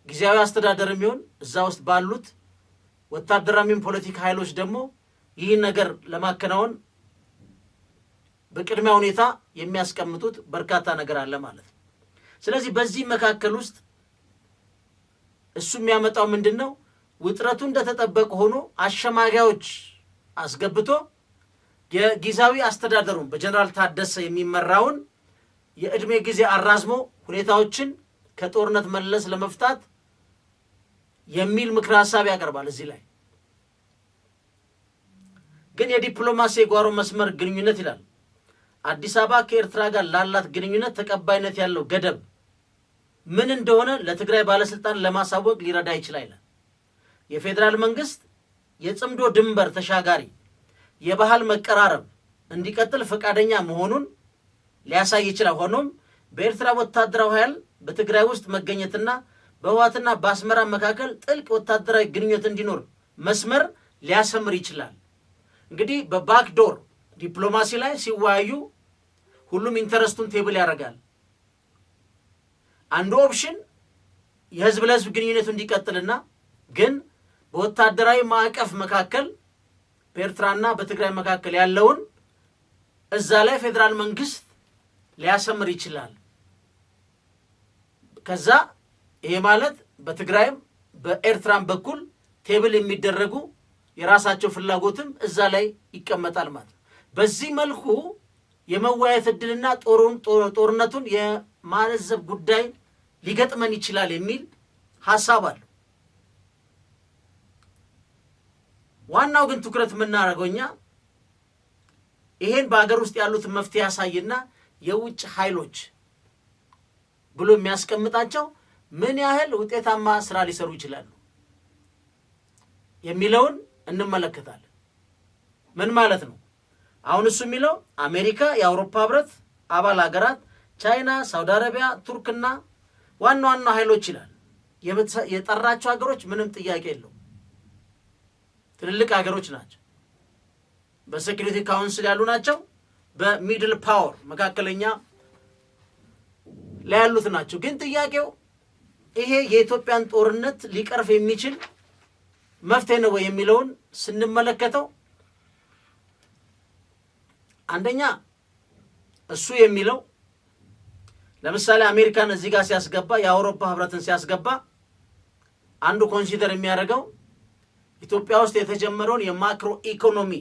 ጊዜያዊ አስተዳደር የሚሆን እዛ ውስጥ ባሉት ወታደራዊም ፖለቲካ ኃይሎች ደግሞ ይህን ነገር ለማከናወን በቅድሚያ ሁኔታ የሚያስቀምጡት በርካታ ነገር አለ ማለት ነው። ስለዚህ በዚህ መካከል ውስጥ እሱ የሚያመጣው ምንድነው? ውጥረቱ እንደተጠበቀ ሆኖ አሸማጋዮች አስገብቶ የጊዜያዊ አስተዳደሩን በጀነራል ታደሰ የሚመራውን የእድሜ ጊዜ አራዝሞ ሁኔታዎችን ከጦርነት መለስ ለመፍታት የሚል ምክር ሐሳብ ያቀርባል። እዚህ ላይ ግን የዲፕሎማሲ የጓሮ መስመር ግንኙነት ይላል አዲስ አበባ ከኤርትራ ጋር ላላት ግንኙነት ተቀባይነት ያለው ገደብ ምን እንደሆነ ለትግራይ ባለስልጣን ለማሳወቅ ሊረዳ ይችላል። የፌዴራል መንግስት የጽምዶ ድንበር ተሻጋሪ የባህል መቀራረብ እንዲቀጥል ፈቃደኛ መሆኑን ሊያሳይ ይችላል። ሆኖም በኤርትራ ወታደራዊ ኃይል በትግራይ ውስጥ መገኘትና በህወሓትና በአስመራ መካከል ጥልቅ ወታደራዊ ግንኙነት እንዲኖር መስመር ሊያሰምር ይችላል። እንግዲህ በባክዶር ዲፕሎማሲ ላይ ሲወያዩ ሁሉም ኢንተረስቱን ቴብል ያደርጋል። አንዱ ኦፕሽን የህዝብ ለህዝብ ግንኙነቱ እንዲቀጥልና ግን በወታደራዊ ማዕቀፍ መካከል በኤርትራና በትግራይ መካከል ያለውን እዛ ላይ ፌዴራል መንግስት ሊያሰምር ይችላል። ከዛ ይሄ ማለት በትግራይም በኤርትራም በኩል ቴብል የሚደረጉ የራሳቸው ፍላጎትም እዛ ላይ ይቀመጣል ማለት ነው። በዚህ መልኩ የመወያየት ዕድልና ጦርነቱን የማለዘብ ጉዳይ ሊገጥመን ይችላል የሚል ሐሳብ አለ። ዋናው ግን ትኩረት የምናደርገው እኛ ይሄን በአገር ውስጥ ያሉትን መፍትሄ ያሳይና የውጭ ኃይሎች ብሎ የሚያስቀምጣቸው ምን ያህል ውጤታማ ስራ ሊሰሩ ይችላሉ የሚለውን እንመለከታለን። ምን ማለት ነው? አሁን እሱ የሚለው አሜሪካ፣ የአውሮፓ ህብረት አባል ሀገራት፣ ቻይና፣ ሳውዲ አረቢያ፣ ቱርክና ዋና ዋና ኃይሎች ይላል። የጠራቸው ሀገሮች ምንም ጥያቄ የለው ትልልቅ ሀገሮች ናቸው። በሴኩሪቲ ካውንስል ያሉ ናቸው። በሚድል ፓወር መካከለኛ ላይ ያሉት ናቸው። ግን ጥያቄው ይሄ የኢትዮጵያን ጦርነት ሊቀርፍ የሚችል መፍትሄ ነው የሚለውን ስንመለከተው አንደኛ እሱ የሚለው ለምሳሌ አሜሪካን እዚህ ጋር ሲያስገባ የአውሮፓ ህብረትን ሲያስገባ አንዱ ኮንሲደር የሚያደርገው ኢትዮጵያ ውስጥ የተጀመረውን የማክሮ ኢኮኖሚ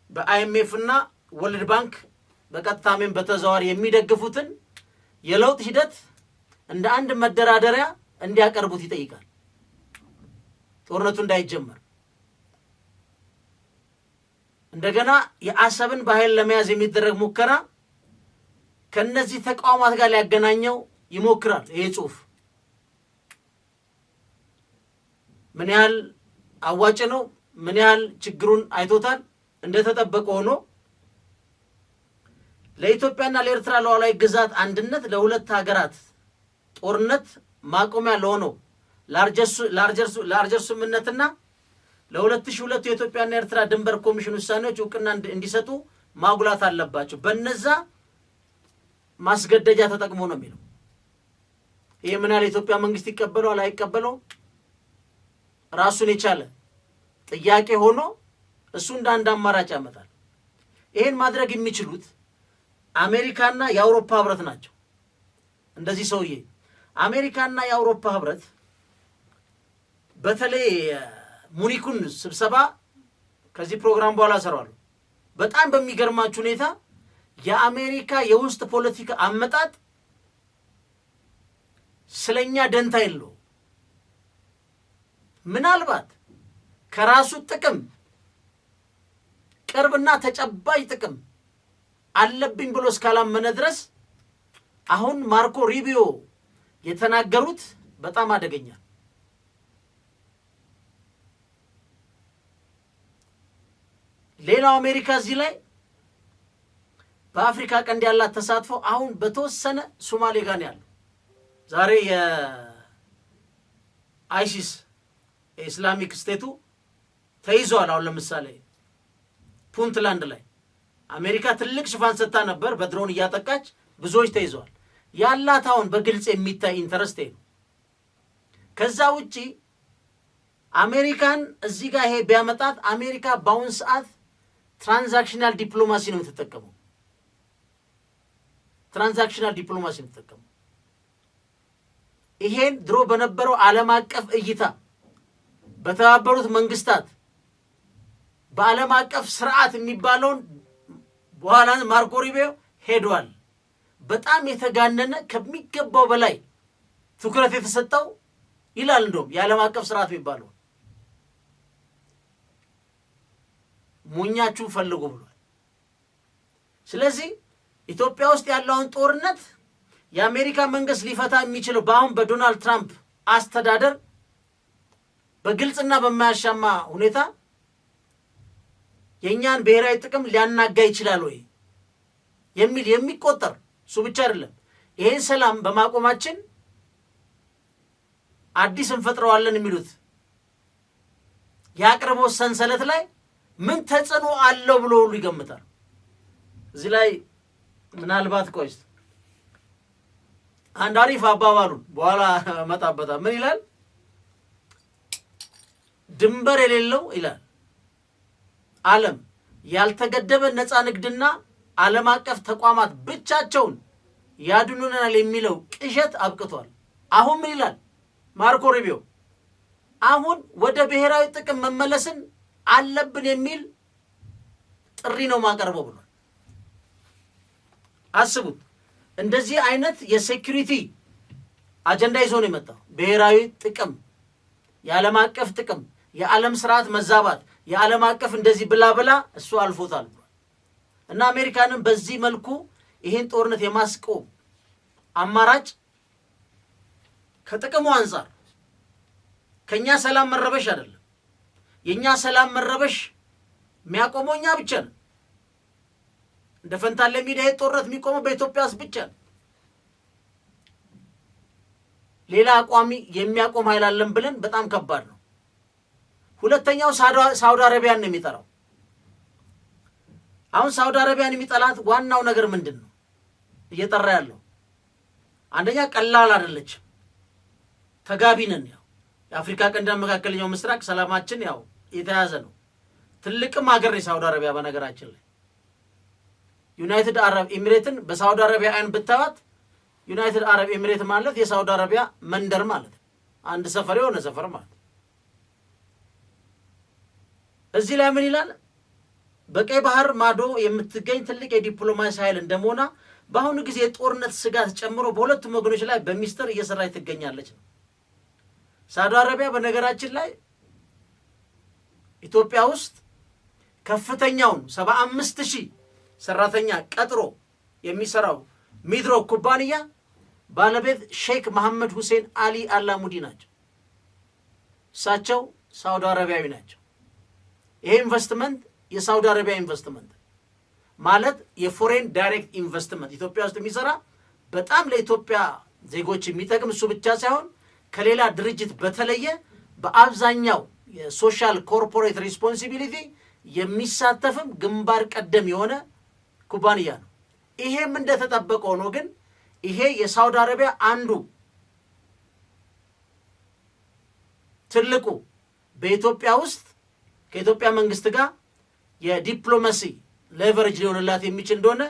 በአይኤምኤፍ እና ወርልድ ባንክ በቀጥታም በተዘዋዋሪ የሚደግፉትን የለውጥ ሂደት እንደ አንድ መደራደሪያ እንዲያቀርቡት ይጠይቃል። ጦርነቱ እንዳይጀመር እንደገና የአሰብን በኃይል ለመያዝ የሚደረግ ሙከራ ከነዚህ ተቋማት ጋር ሊያገናኘው ይሞክራል። ይሄ ጽሑፍ ምን ያህል አዋጭ ነው፣ ምን ያህል ችግሩን አይቶታል። እንደተጠበቀ ሆኖ ለኢትዮጵያና ለኤርትራ ሉዓላዊ ግዛት አንድነት ለሁለት ሀገራት ጦርነት ማቆሚያ ለሆነው ላርጀር ስምምነትና ለ2002 የኢትዮጵያና ኤርትራ ድንበር ኮሚሽን ውሳኔዎች እውቅና እንዲሰጡ ማጉላት አለባቸው። በነዛ ማስገደጃ ተጠቅሞ ነው የሚለው። ይሄ ምን ያህል የኢትዮጵያ መንግስት ይቀበለዋል አይቀበለው ራሱን የቻለ ጥያቄ ሆኖ እሱ እንደ አንድ አማራጭ ያመጣል። ይሄን ማድረግ የሚችሉት አሜሪካና የአውሮፓ ህብረት ናቸው። እንደዚህ ሰውዬ አሜሪካና የአውሮፓ ህብረት በተለይ ሙኒኩን ስብሰባ ከዚህ ፕሮግራም በኋላ ሰራዋል። በጣም በሚገርማችሁ ሁኔታ የአሜሪካ የውስጥ ፖለቲካ አመጣጥ ስለኛ ደንታ የለው። ምናልባት ከራሱ ጥቅም ቅርብና ተጨባጭ ጥቅም አለብኝ ብሎ እስካላመነ ድረስ አሁን ማርኮ ሩቢዮ የተናገሩት በጣም አደገኛ። ሌላው አሜሪካ እዚህ ላይ በአፍሪካ ቀንድ ያላት ተሳትፎ አሁን በተወሰነ ሶማሌ ጋር ያለው ዛሬ የአይሲስ ኢስላሚክ ስቴቱ ተይዟል። አሁን ለምሳሌ ፑንትላንድ ላይ አሜሪካ ትልቅ ሽፋን ሰጥታ ነበር፣ በድሮን እያጠቃች ብዙዎች ተይዘዋል። ያላት አሁን በግልጽ የሚታይ ኢንተረስት ነው። ከዛ ውጪ አሜሪካን እዚህ ጋር ይሄ ቢያመጣት አሜሪካ በአሁን ሰዓት ትራንዛክሽናል ዲፕሎማሲ ነው የምትጠቀመው። ትራንዛክሽናል ዲፕሎማሲ ነው የምትጠቀመው። ይሄን ድሮ በነበረው ዓለም አቀፍ እይታ በተባበሩት መንግስታት በዓለም አቀፍ ስርዓት የሚባለውን በኋላ ማርኮ ሩቢዮ ሄዷል። በጣም የተጋነነ ከሚገባው በላይ ትኩረት የተሰጠው ይላል። እንደውም የዓለም አቀፍ ስርዓት የሚባለው ሙኛችሁ ፈልጉ ብሏል። ስለዚህ ኢትዮጵያ ውስጥ ያለውን ጦርነት የአሜሪካ መንግስት ሊፈታ የሚችለው በአሁን በዶናልድ ትራምፕ አስተዳደር በግልጽና በማያሻማ ሁኔታ የእኛን ብሔራዊ ጥቅም ሊያናጋ ይችላል ወይ የሚል የሚቆጠር እሱ ብቻ አይደለም። ይሄን ሰላም በማቆማችን አዲስ እንፈጥረዋለን የሚሉት የአቅርቦት ሰንሰለት ላይ ምን ተጽዕኖ አለው ብሎ ሁሉ ይገምታል። እዚህ ላይ ምናልባት ቆይስ አንድ አሪፍ አባባሉን በኋላ መጣበታል። ምን ይላል? ድንበር የሌለው ይላል ዓለም ያልተገደበ ነፃ ንግድና ዓለም አቀፍ ተቋማት ብቻቸውን ያድኑናል የሚለው ቅዠት አብቅቷል። አሁን ምን ይላል ማርኮ ሩቢዮ? አሁን ወደ ብሔራዊ ጥቅም መመለስን አለብን የሚል ጥሪ ነው ማቀርበው ብሏል። አስቡት፣ እንደዚህ አይነት የሴኩሪቲ አጀንዳ ይዞ ነው የመጣው። ብሔራዊ ጥቅም፣ የዓለም አቀፍ ጥቅም፣ የዓለም ስርዓት መዛባት፣ የዓለም አቀፍ እንደዚህ ብላ ብላ እሱ አልፎታል ብሏል። እና አሜሪካንም በዚህ መልኩ ይህን ጦርነት የማስቆም አማራጭ ከጥቅሙ አንፃር ከኛ ሰላም መረበሽ አይደለም። የኛ ሰላም መረበሽ የሚያቆመው እኛ ብቻ ነው። እንደ ፈንታሌ ሚዲያ ጦርነት የሚቆመው በኢትዮጵያ ውስጥ ብቻ ነው። ሌላ አቋሚ የሚያቆም ኃይል አለን ብለን በጣም ከባድ ነው። ሁለተኛው ሳውዲ አረቢያን ነው የሚጠራው። አሁን ሳውዲ አረቢያን የሚጠላት ዋናው ነገር ምንድን ነው እየጠራ ያለው? አንደኛ ቀላል አይደለችም፣ ተጋቢ ነን። ያው የአፍሪካ ቀንድ መካከለኛው ምስራቅ ሰላማችን ያው የተያዘ ነው። ትልቅም ሀገር ነው ሳውዲ አረቢያ። በነገራችን ላይ ዩናይትድ አረብ ኤሚሬትን በሳውዲ አረቢያ አይን ብታዋት ዩናይትድ አረብ ኤሚሬት ማለት የሳውዲ አረቢያ መንደር ማለት ነው። አንድ ሰፈር የሆነ ሰፈር ማለት። እዚህ ላይ ምን ይላል? በቀይ ባህር ማዶ የምትገኝ ትልቅ የዲፕሎማሲ ኃይል እንደመሆኗ በአሁኑ ጊዜ የጦርነት ስጋት ጨምሮ በሁለቱም ወገኖች ላይ በሚስጥር እየሰራች ትገኛለች ነው። ሳውዲ አረቢያ በነገራችን ላይ ኢትዮጵያ ውስጥ ከፍተኛውን 75,000 ሰራተኛ ቀጥሮ የሚሰራው ሚድሮክ ኩባንያ ባለቤት ሼክ መሐመድ ሁሴን አሊ አላሙዲ ናቸው። እሳቸው ሳውዲ አረቢያዊ ናቸው። ይሄ ኢንቨስትመንት የሳውዲ አረቢያ ኢንቨስትመንት ማለት የፎሬን ዳይሬክት ኢንቨስትመንት ኢትዮጵያ ውስጥ የሚሰራ በጣም ለኢትዮጵያ ዜጎች የሚጠቅም እሱ ብቻ ሳይሆን ከሌላ ድርጅት በተለየ በአብዛኛው የሶሻል ኮርፖሬት ሪስፖንሲቢሊቲ የሚሳተፍም ግንባር ቀደም የሆነ ኩባንያ ነው። ይሄም እንደተጠበቀ ሆኖ ግን ይሄ የሳውዲ አረቢያ አንዱ ትልቁ በኢትዮጵያ ውስጥ ከኢትዮጵያ መንግስት ጋር የዲፕሎማሲ ሌቨሬጅ ሊሆንላት የሚችል እንደሆነ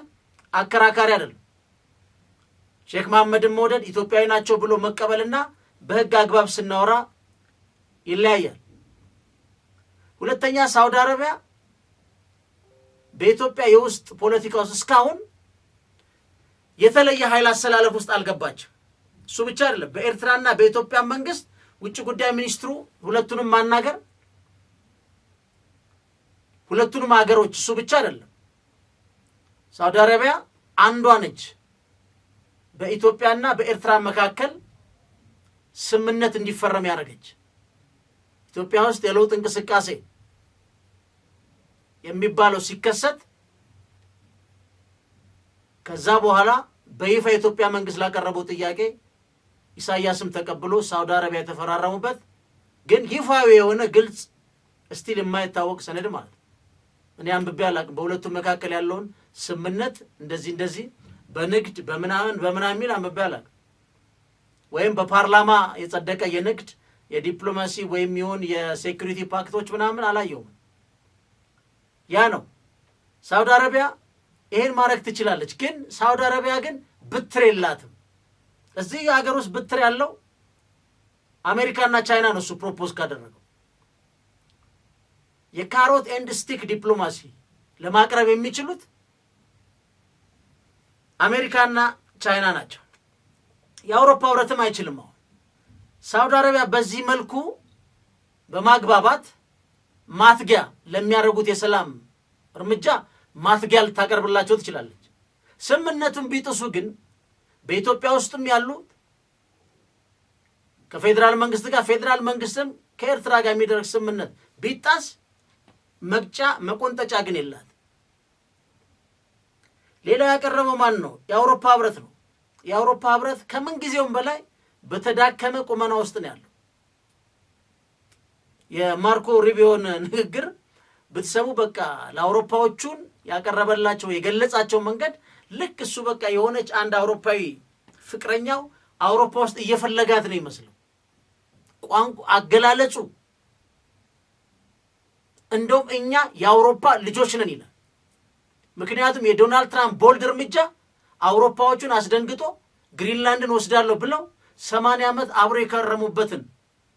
አከራካሪ አይደለም። ሼክ መሐመድን መውደድ ኢትዮጵያዊ ናቸው ብሎ መቀበልና በህግ አግባብ ስናወራ ይለያያል። ሁለተኛ ሳውዲ አረቢያ በኢትዮጵያ የውስጥ ፖለቲካ ውስጥ እስካሁን የተለየ ኃይል አሰላለፍ ውስጥ አልገባችም። እሱ ብቻ አይደለም፣ በኤርትራና በኢትዮጵያ መንግስት ውጭ ጉዳይ ሚኒስትሩ ሁለቱንም ማናገር ሁለቱንም ሀገሮች እሱ ብቻ አይደለም፣ ሳውዲ አረቢያ አንዷ ነች በኢትዮጵያና በኤርትራ መካከል ስምምነት እንዲፈረም ያደረገች። ኢትዮጵያ ውስጥ የለውጥ እንቅስቃሴ የሚባለው ሲከሰት ከዛ በኋላ በይፋ የኢትዮጵያ መንግስት ላቀረበው ጥያቄ ኢሳያስም ተቀብሎ ሳውዲ አረቢያ የተፈራረሙበት ግን ይፋዊ የሆነ ግልጽ እስቲል የማይታወቅ ሰነድ ማለት ነው። እኔ አንብቤ አላቅም በሁለቱም መካከል ያለውን ስምምነት እንደዚህ በንግድ በምናምን የሚል አንብቤ አላቅም። ወይም በፓርላማ የጸደቀ የንግድ የዲፕሎማሲ ወይም ይሁን የሴኩሪቲ ፓክቶች ምናምን አላየውም። ያ ነው ሳውዲ አረቢያ ይሄን ማድረግ ትችላለች። ግን ሳውዲ አረቢያ ግን ብትር የላትም። እዚህ ሀገር ውስጥ ብትር ያለው አሜሪካና ቻይና ነው። እሱ ፕሮፖዝ ካደረገው የካሮት ኤንድ ስቲክ ዲፕሎማሲ ለማቅረብ የሚችሉት አሜሪካና ቻይና ናቸው። የአውሮፓ ህብረትም አይችልም። አሁን ሳውዲ አረቢያ በዚህ መልኩ በማግባባት ማትጊያ ለሚያደርጉት የሰላም እርምጃ ማትጊያ ልታቀርብላቸው ትችላለች። ስምምነቱን ቢጥሱ ግን በኢትዮጵያ ውስጥም ያሉት ከፌዴራል መንግስት ጋር ፌዴራል መንግስትም ከኤርትራ ጋር የሚደረግ ስምምነት ቢጣስ መቅጫ መቆንጠጫ ግን የላት። ሌላው ያቀረበው ማን ነው? የአውሮፓ ህብረት ነው። የአውሮፓ ህብረት ከምን ጊዜውም በላይ በተዳከመ ቁመና ውስጥ ነው ያለው። የማርኮ ሩቢዮን ንግግር ብትሰሙ በቃ ለአውሮፓዎቹን ያቀረበላቸው የገለጻቸው መንገድ ልክ እሱ በቃ የሆነች አንድ አውሮፓዊ ፍቅረኛው አውሮፓ ውስጥ እየፈለጋት ነው ይመስለው። ቋንቋ አገላለጹ እንደውም እኛ የአውሮፓ ልጆች ነን ይላል። ምክንያቱም የዶናልድ ትራምፕ ቦልድ እርምጃ አውሮፓዎቹን አስደንግጦ ግሪንላንድን ወስዳለሁ ብለው 80 ዓመት አብሮ የከረሙበትን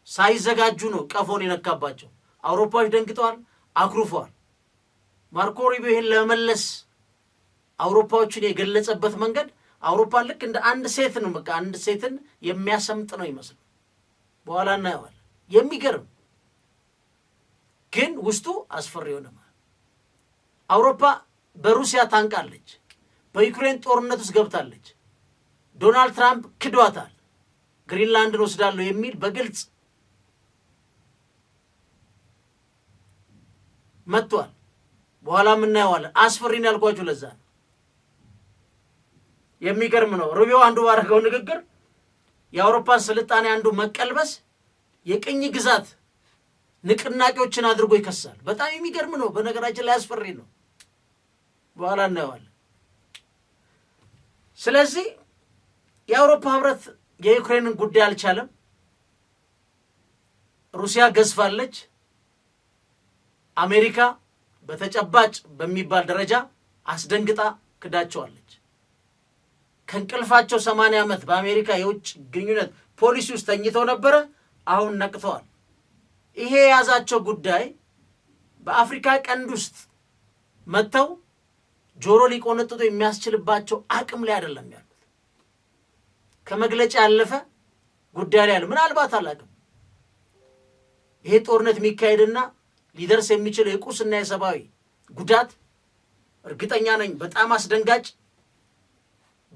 ሳይዘጋጁ ነው ቀፎን የነካባቸው። አውሮፓዎች ደንግጠዋል፣ አኩርፈዋል። ማርኮ ሩቢዮ ይህን ለመመለስ አውሮፓዎችን የገለጸበት መንገድ አውሮፓን ልክ እንደ አንድ ሴት ነው፣ በቃ አንድ ሴትን የሚያሰምጥ ነው ይመስል። በኋላ እናየዋለን። የሚገርም ግን ውስጡ አስፈሪ ሆነ። አውሮፓ በሩሲያ ታንቃለች፣ በዩክሬን ጦርነት ውስጥ ገብታለች። ዶናልድ ትራምፕ ክዷታል። ግሪንላንድን ወስዳለሁ የሚል በግልጽ መጥቷል። በኋላ እናየዋለን። አስፈሪን ያልኳችሁ ለዛ ነው። የሚገርም ነው። ሩቢዮ አንዱ ባረገው ንግግር የአውሮፓን ስልጣኔ አንዱ መቀልበስ የቅኝ ግዛት ንቅናቄዎችን አድርጎ ይከሳል። በጣም የሚገርም ነው። በነገራችን ላይ አስፈሪ ነው። በኋላ እናየዋለን። ስለዚህ የአውሮፓ ህብረት የዩክሬንን ጉዳይ አልቻለም። ሩሲያ ገዝፋለች። አሜሪካ በተጨባጭ በሚባል ደረጃ አስደንግጣ ክዳቸዋለች። ከእንቅልፋቸው 80 ዓመት በአሜሪካ የውጭ ግንኙነት ፖሊሲ ውስጥ ተኝተው ነበረ። አሁን ነቅተዋል። ይሄ የያዛቸው ጉዳይ በአፍሪካ ቀንድ ውስጥ መጥተው ጆሮ ሊቆነጥጡ የሚያስችልባቸው አቅም ላይ አይደለም ያሉት። ከመግለጫ ያለፈ ጉዳይ ላይ ያለ ምናልባት አላውቅም። ይሄ ጦርነት የሚካሄድና ሊደርስ የሚችል የቁስና የሰብአዊ ጉዳት እርግጠኛ ነኝ በጣም አስደንጋጭ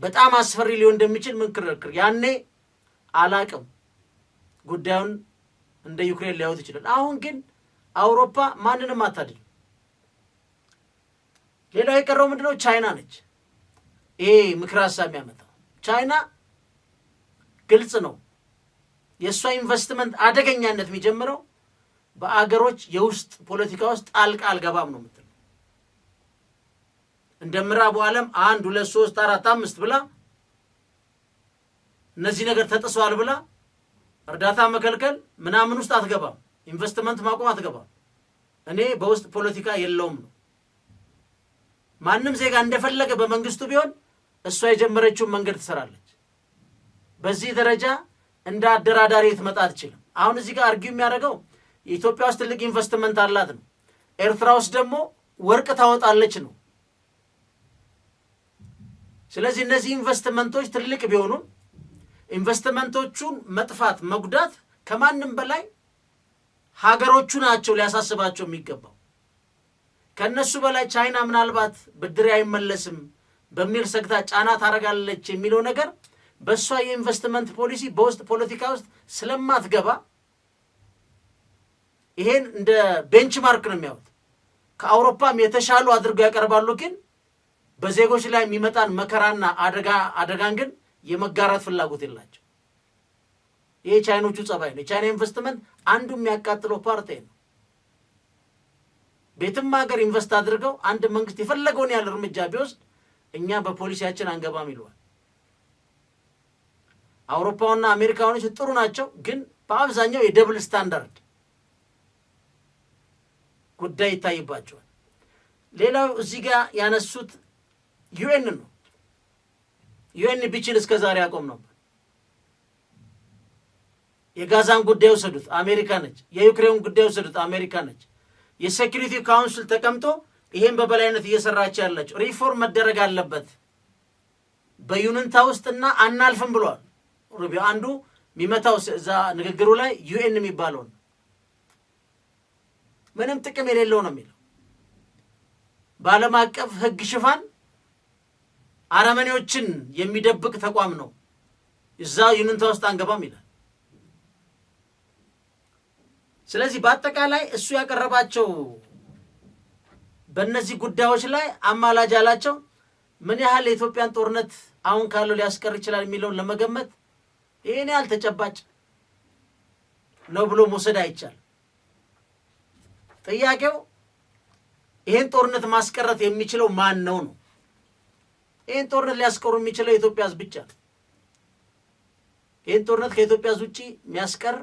በጣም አስፈሪ ሊሆን እንደሚችል ምን ክርክር ያኔ አላውቅም። ጉዳዩን እንደ ዩክሬን ሊያዩት ይችላል። አሁን ግን አውሮፓ ማንንም አታድል። ሌላው የቀረው ምንድነው? ቻይና ነች። ይሄ ምክር ሀሳብ የሚያመጣው ቻይና ግልጽ ነው። የእሷ ኢንቨስትመንት አደገኛነት የሚጀምረው በአገሮች የውስጥ ፖለቲካ ውስጥ ጣልቃ አልገባም ነው የምትለው። እንደ ምዕራቡ ዓለም 1 2 3 4 5 ብላ እነዚህ ነገር ተጥሷል ብላ እርዳታ መከልከል ምናምን ውስጥ አትገባም፣ ኢንቨስትመንት ማቆም አትገባም። እኔ በውስጥ ፖለቲካ የለውም ነው። ማንም ዜጋ እንደፈለገ በመንግስቱ ቢሆን እሷ የጀመረችውን መንገድ ትሰራለች። በዚህ ደረጃ እንደ አደራዳሪ ልትመጣ አትችልም። አሁን እዚህ ጋር አርጊው የሚያደርገው የኢትዮጵያ ውስጥ ትልቅ ኢንቨስትመንት አላት ነው፣ ኤርትራ ውስጥ ደግሞ ወርቅ ታወጣለች ነው። ስለዚህ እነዚህ ኢንቨስትመንቶች ትልቅ ቢሆኑም ኢንቨስትመንቶቹን መጥፋት መጉዳት ከማንም በላይ ሀገሮቹ ናቸው ሊያሳስባቸው የሚገባው። ከነሱ በላይ ቻይና ምናልባት ብድሬ አይመለስም በሚል ሰግታ ጫና ታረጋለች የሚለው ነገር በእሷ የኢንቨስትመንት ፖሊሲ በውስጥ ፖለቲካ ውስጥ ስለማትገባ ይሄን እንደ ቤንችማርክ ነው የሚያዩት። ከአውሮፓም የተሻሉ አድርገው ያቀርባሉ፣ ግን በዜጎች ላይ የሚመጣን መከራና አደጋን ግን የመጋራት ፍላጎት የላቸው። ይሄ ቻይኖቹ ጸባይ ነው። የቻይና ኢንቨስትመንት አንዱ የሚያቃጥለው ፓርቲ ነው። ቤትም ሀገር ኢንቨስት አድርገው አንድ መንግስት የፈለገውን ያለ እርምጃ ቢወስድ እኛ በፖሊሲያችን አንገባም ይለዋል። አውሮፓውና አሜሪካኖች ጥሩ ናቸው፣ ግን በአብዛኛው የደብል ስታንዳርድ ጉዳይ ይታይባቸዋል። ሌላው እዚህ ጋር ያነሱት ዩኤን ነው። ዩኤን ቢችል እስከ ዛሬ ያቆም ነበር። የጋዛን ጉዳይ ወሰዱት፣ አሜሪካ ነች። የዩክሬን ጉዳይ ወሰዱት፣ አሜሪካ ነች። የሴኩሪቲ ካውንስል ተቀምጦ ይሄን በበላይነት እየሰራች ያለችው ሪፎርም መደረግ አለበት በዩንታ ውስጥና አናልፍም ብሏል። ሩቢዮ አንዱ የሚመታው እዛ ንግግሩ ላይ ዩኤን የሚባለው ምንም ጥቅም የሌለው ነው የሚለው። በዓለም አቀፍ ሕግ ሽፋን አረመኔዎችን የሚደብቅ ተቋም ነው፣ እዛ ዩንታ ውስጥ አንገባም ይላል። ስለዚህ በአጠቃላይ እሱ ያቀረባቸው በእነዚህ ጉዳዮች ላይ አማላጅ አላቸው። ምን ያህል የኢትዮጵያን ጦርነት አሁን ካለው ሊያስቀር ይችላል የሚለውን ለመገመት ይሄን ያህል ተጨባጭ ነው ብሎ መውሰድ አይቻልም። ጥያቄው ይሄን ጦርነት ማስቀረት የሚችለው ማን ነው ነው። ይሄን ጦርነት ሊያስቀሩ የሚችለው የኢትዮጵያ ሕዝብ ብቻ ነው። ይሄን ጦርነት ከኢትዮጵያ ሕዝብ ውጪ የሚያስቀር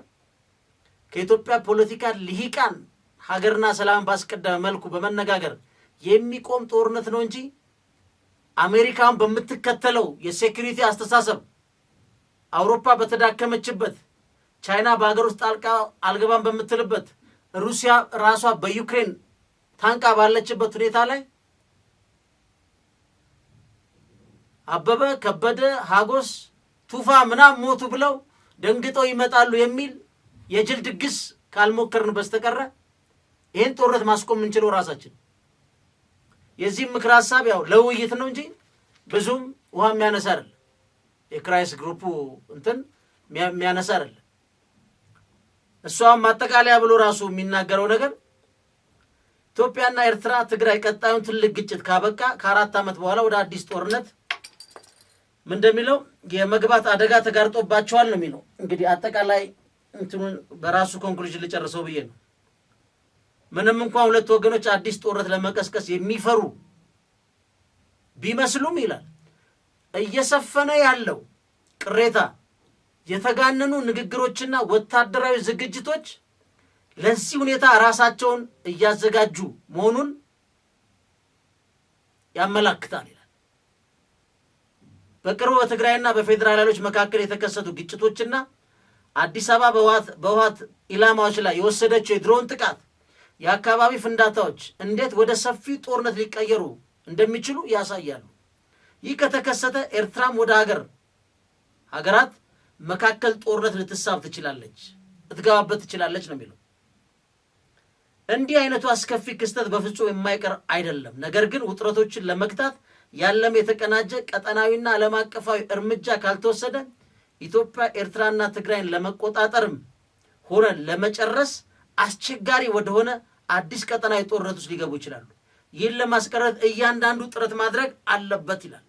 ከኢትዮጵያ ፖለቲካ ልሂቃን ሀገርና ሰላም ባስቀደመ መልኩ በመነጋገር የሚቆም ጦርነት ነው እንጂ አሜሪካን በምትከተለው የሴኩሪቲ አስተሳሰብ አውሮፓ በተዳከመችበት፣ ቻይና በሀገር ውስጥ ጣልቃ አልገባም በምትልበት፣ ሩሲያ ራሷ በዩክሬን ታንቃ ባለችበት ሁኔታ ላይ አበበ ከበደ ሀጎስ ቱፋ ምናም ሞቱ ብለው ደንግጠው ይመጣሉ የሚል የጅል ድግስ ካልሞከርን በስተቀረ ይህን ጦርነት ማስቆም የምንችለው ራሳችን። የዚህም ምክር ሀሳብ ያው ለውይይት ነው እንጂ ብዙም ውሃ የሚያነሳ አይደለም። የክራይስ ግሩፑ እንትን የሚያነሳ አይደለም። እሷም ማጠቃለያ ብሎ ራሱ የሚናገረው ነገር ኢትዮጵያና ኤርትራ ትግራይ ቀጣዩን ትልቅ ግጭት ካበቃ ከ4 ዓመት በኋላ ወደ አዲስ ጦርነት ምን እንደሚለው የመግባት አደጋ ተጋርጦባቸዋል ነው የሚለው። እንግዲህ አጠቃላይ እንትኑን በራሱ ኮንክሉዥን ልጨርሰው ብዬ ነው። ምንም እንኳን ሁለት ወገኖች አዲስ ጦርነት ለመቀስቀስ የሚፈሩ ቢመስሉም ይላል እየሰፈነ ያለው ቅሬታ፣ የተጋነኑ ንግግሮችና ወታደራዊ ዝግጅቶች ለዚህ ሁኔታ ራሳቸውን እያዘጋጁ መሆኑን ያመላክታል ይላል። በቅርቡ በትግራይና በፌዴራል ኃይሎች መካከል የተከሰቱ ግጭቶችና አዲስ አበባ በህወሓት ኢላማዎች ላይ የወሰደችው የድሮን ጥቃት፣ የአካባቢ ፍንዳታዎች እንዴት ወደ ሰፊ ጦርነት ሊቀየሩ እንደሚችሉ ያሳያሉ። ይህ ከተከሰተ ኤርትራም ወደ ሀገራት መካከል ጦርነት ልትሳብ ትችላለች፣ ልትገባበት ትችላለች ነው የሚለው። እንዲህ አይነቱ አስከፊ ክስተት በፍጹም የማይቀር አይደለም። ነገር ግን ውጥረቶችን ለመግታት ያለም የተቀናጀ ቀጠናዊና ዓለም አቀፋዊ እርምጃ ካልተወሰደ ኢትዮጵያ ኤርትራና ትግራይን ለመቆጣጠርም ሆነ ለመጨረስ አስቸጋሪ ወደሆነ አዲስ ቀጠናዊ ጦርነት ውስጥ ሊገቡ ይችላሉ። ይህን ለማስቀረት እያንዳንዱ ጥረት ማድረግ አለበት ይላል።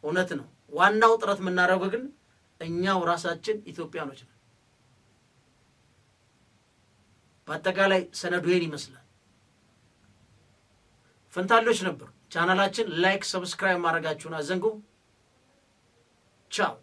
እውነት ነው። ዋናው ጥረት የምናደርገው ግን እኛው ራሳችን ኢትዮጵያኖች ነን። በአጠቃላይ ሰነዱ ይህን ይመስላል። ፈንታሌዎች ነበሩ። ቻናላችን ላይክ፣ ሰብስክራይብ ማድረጋችሁን አዘንጉ። ቻው።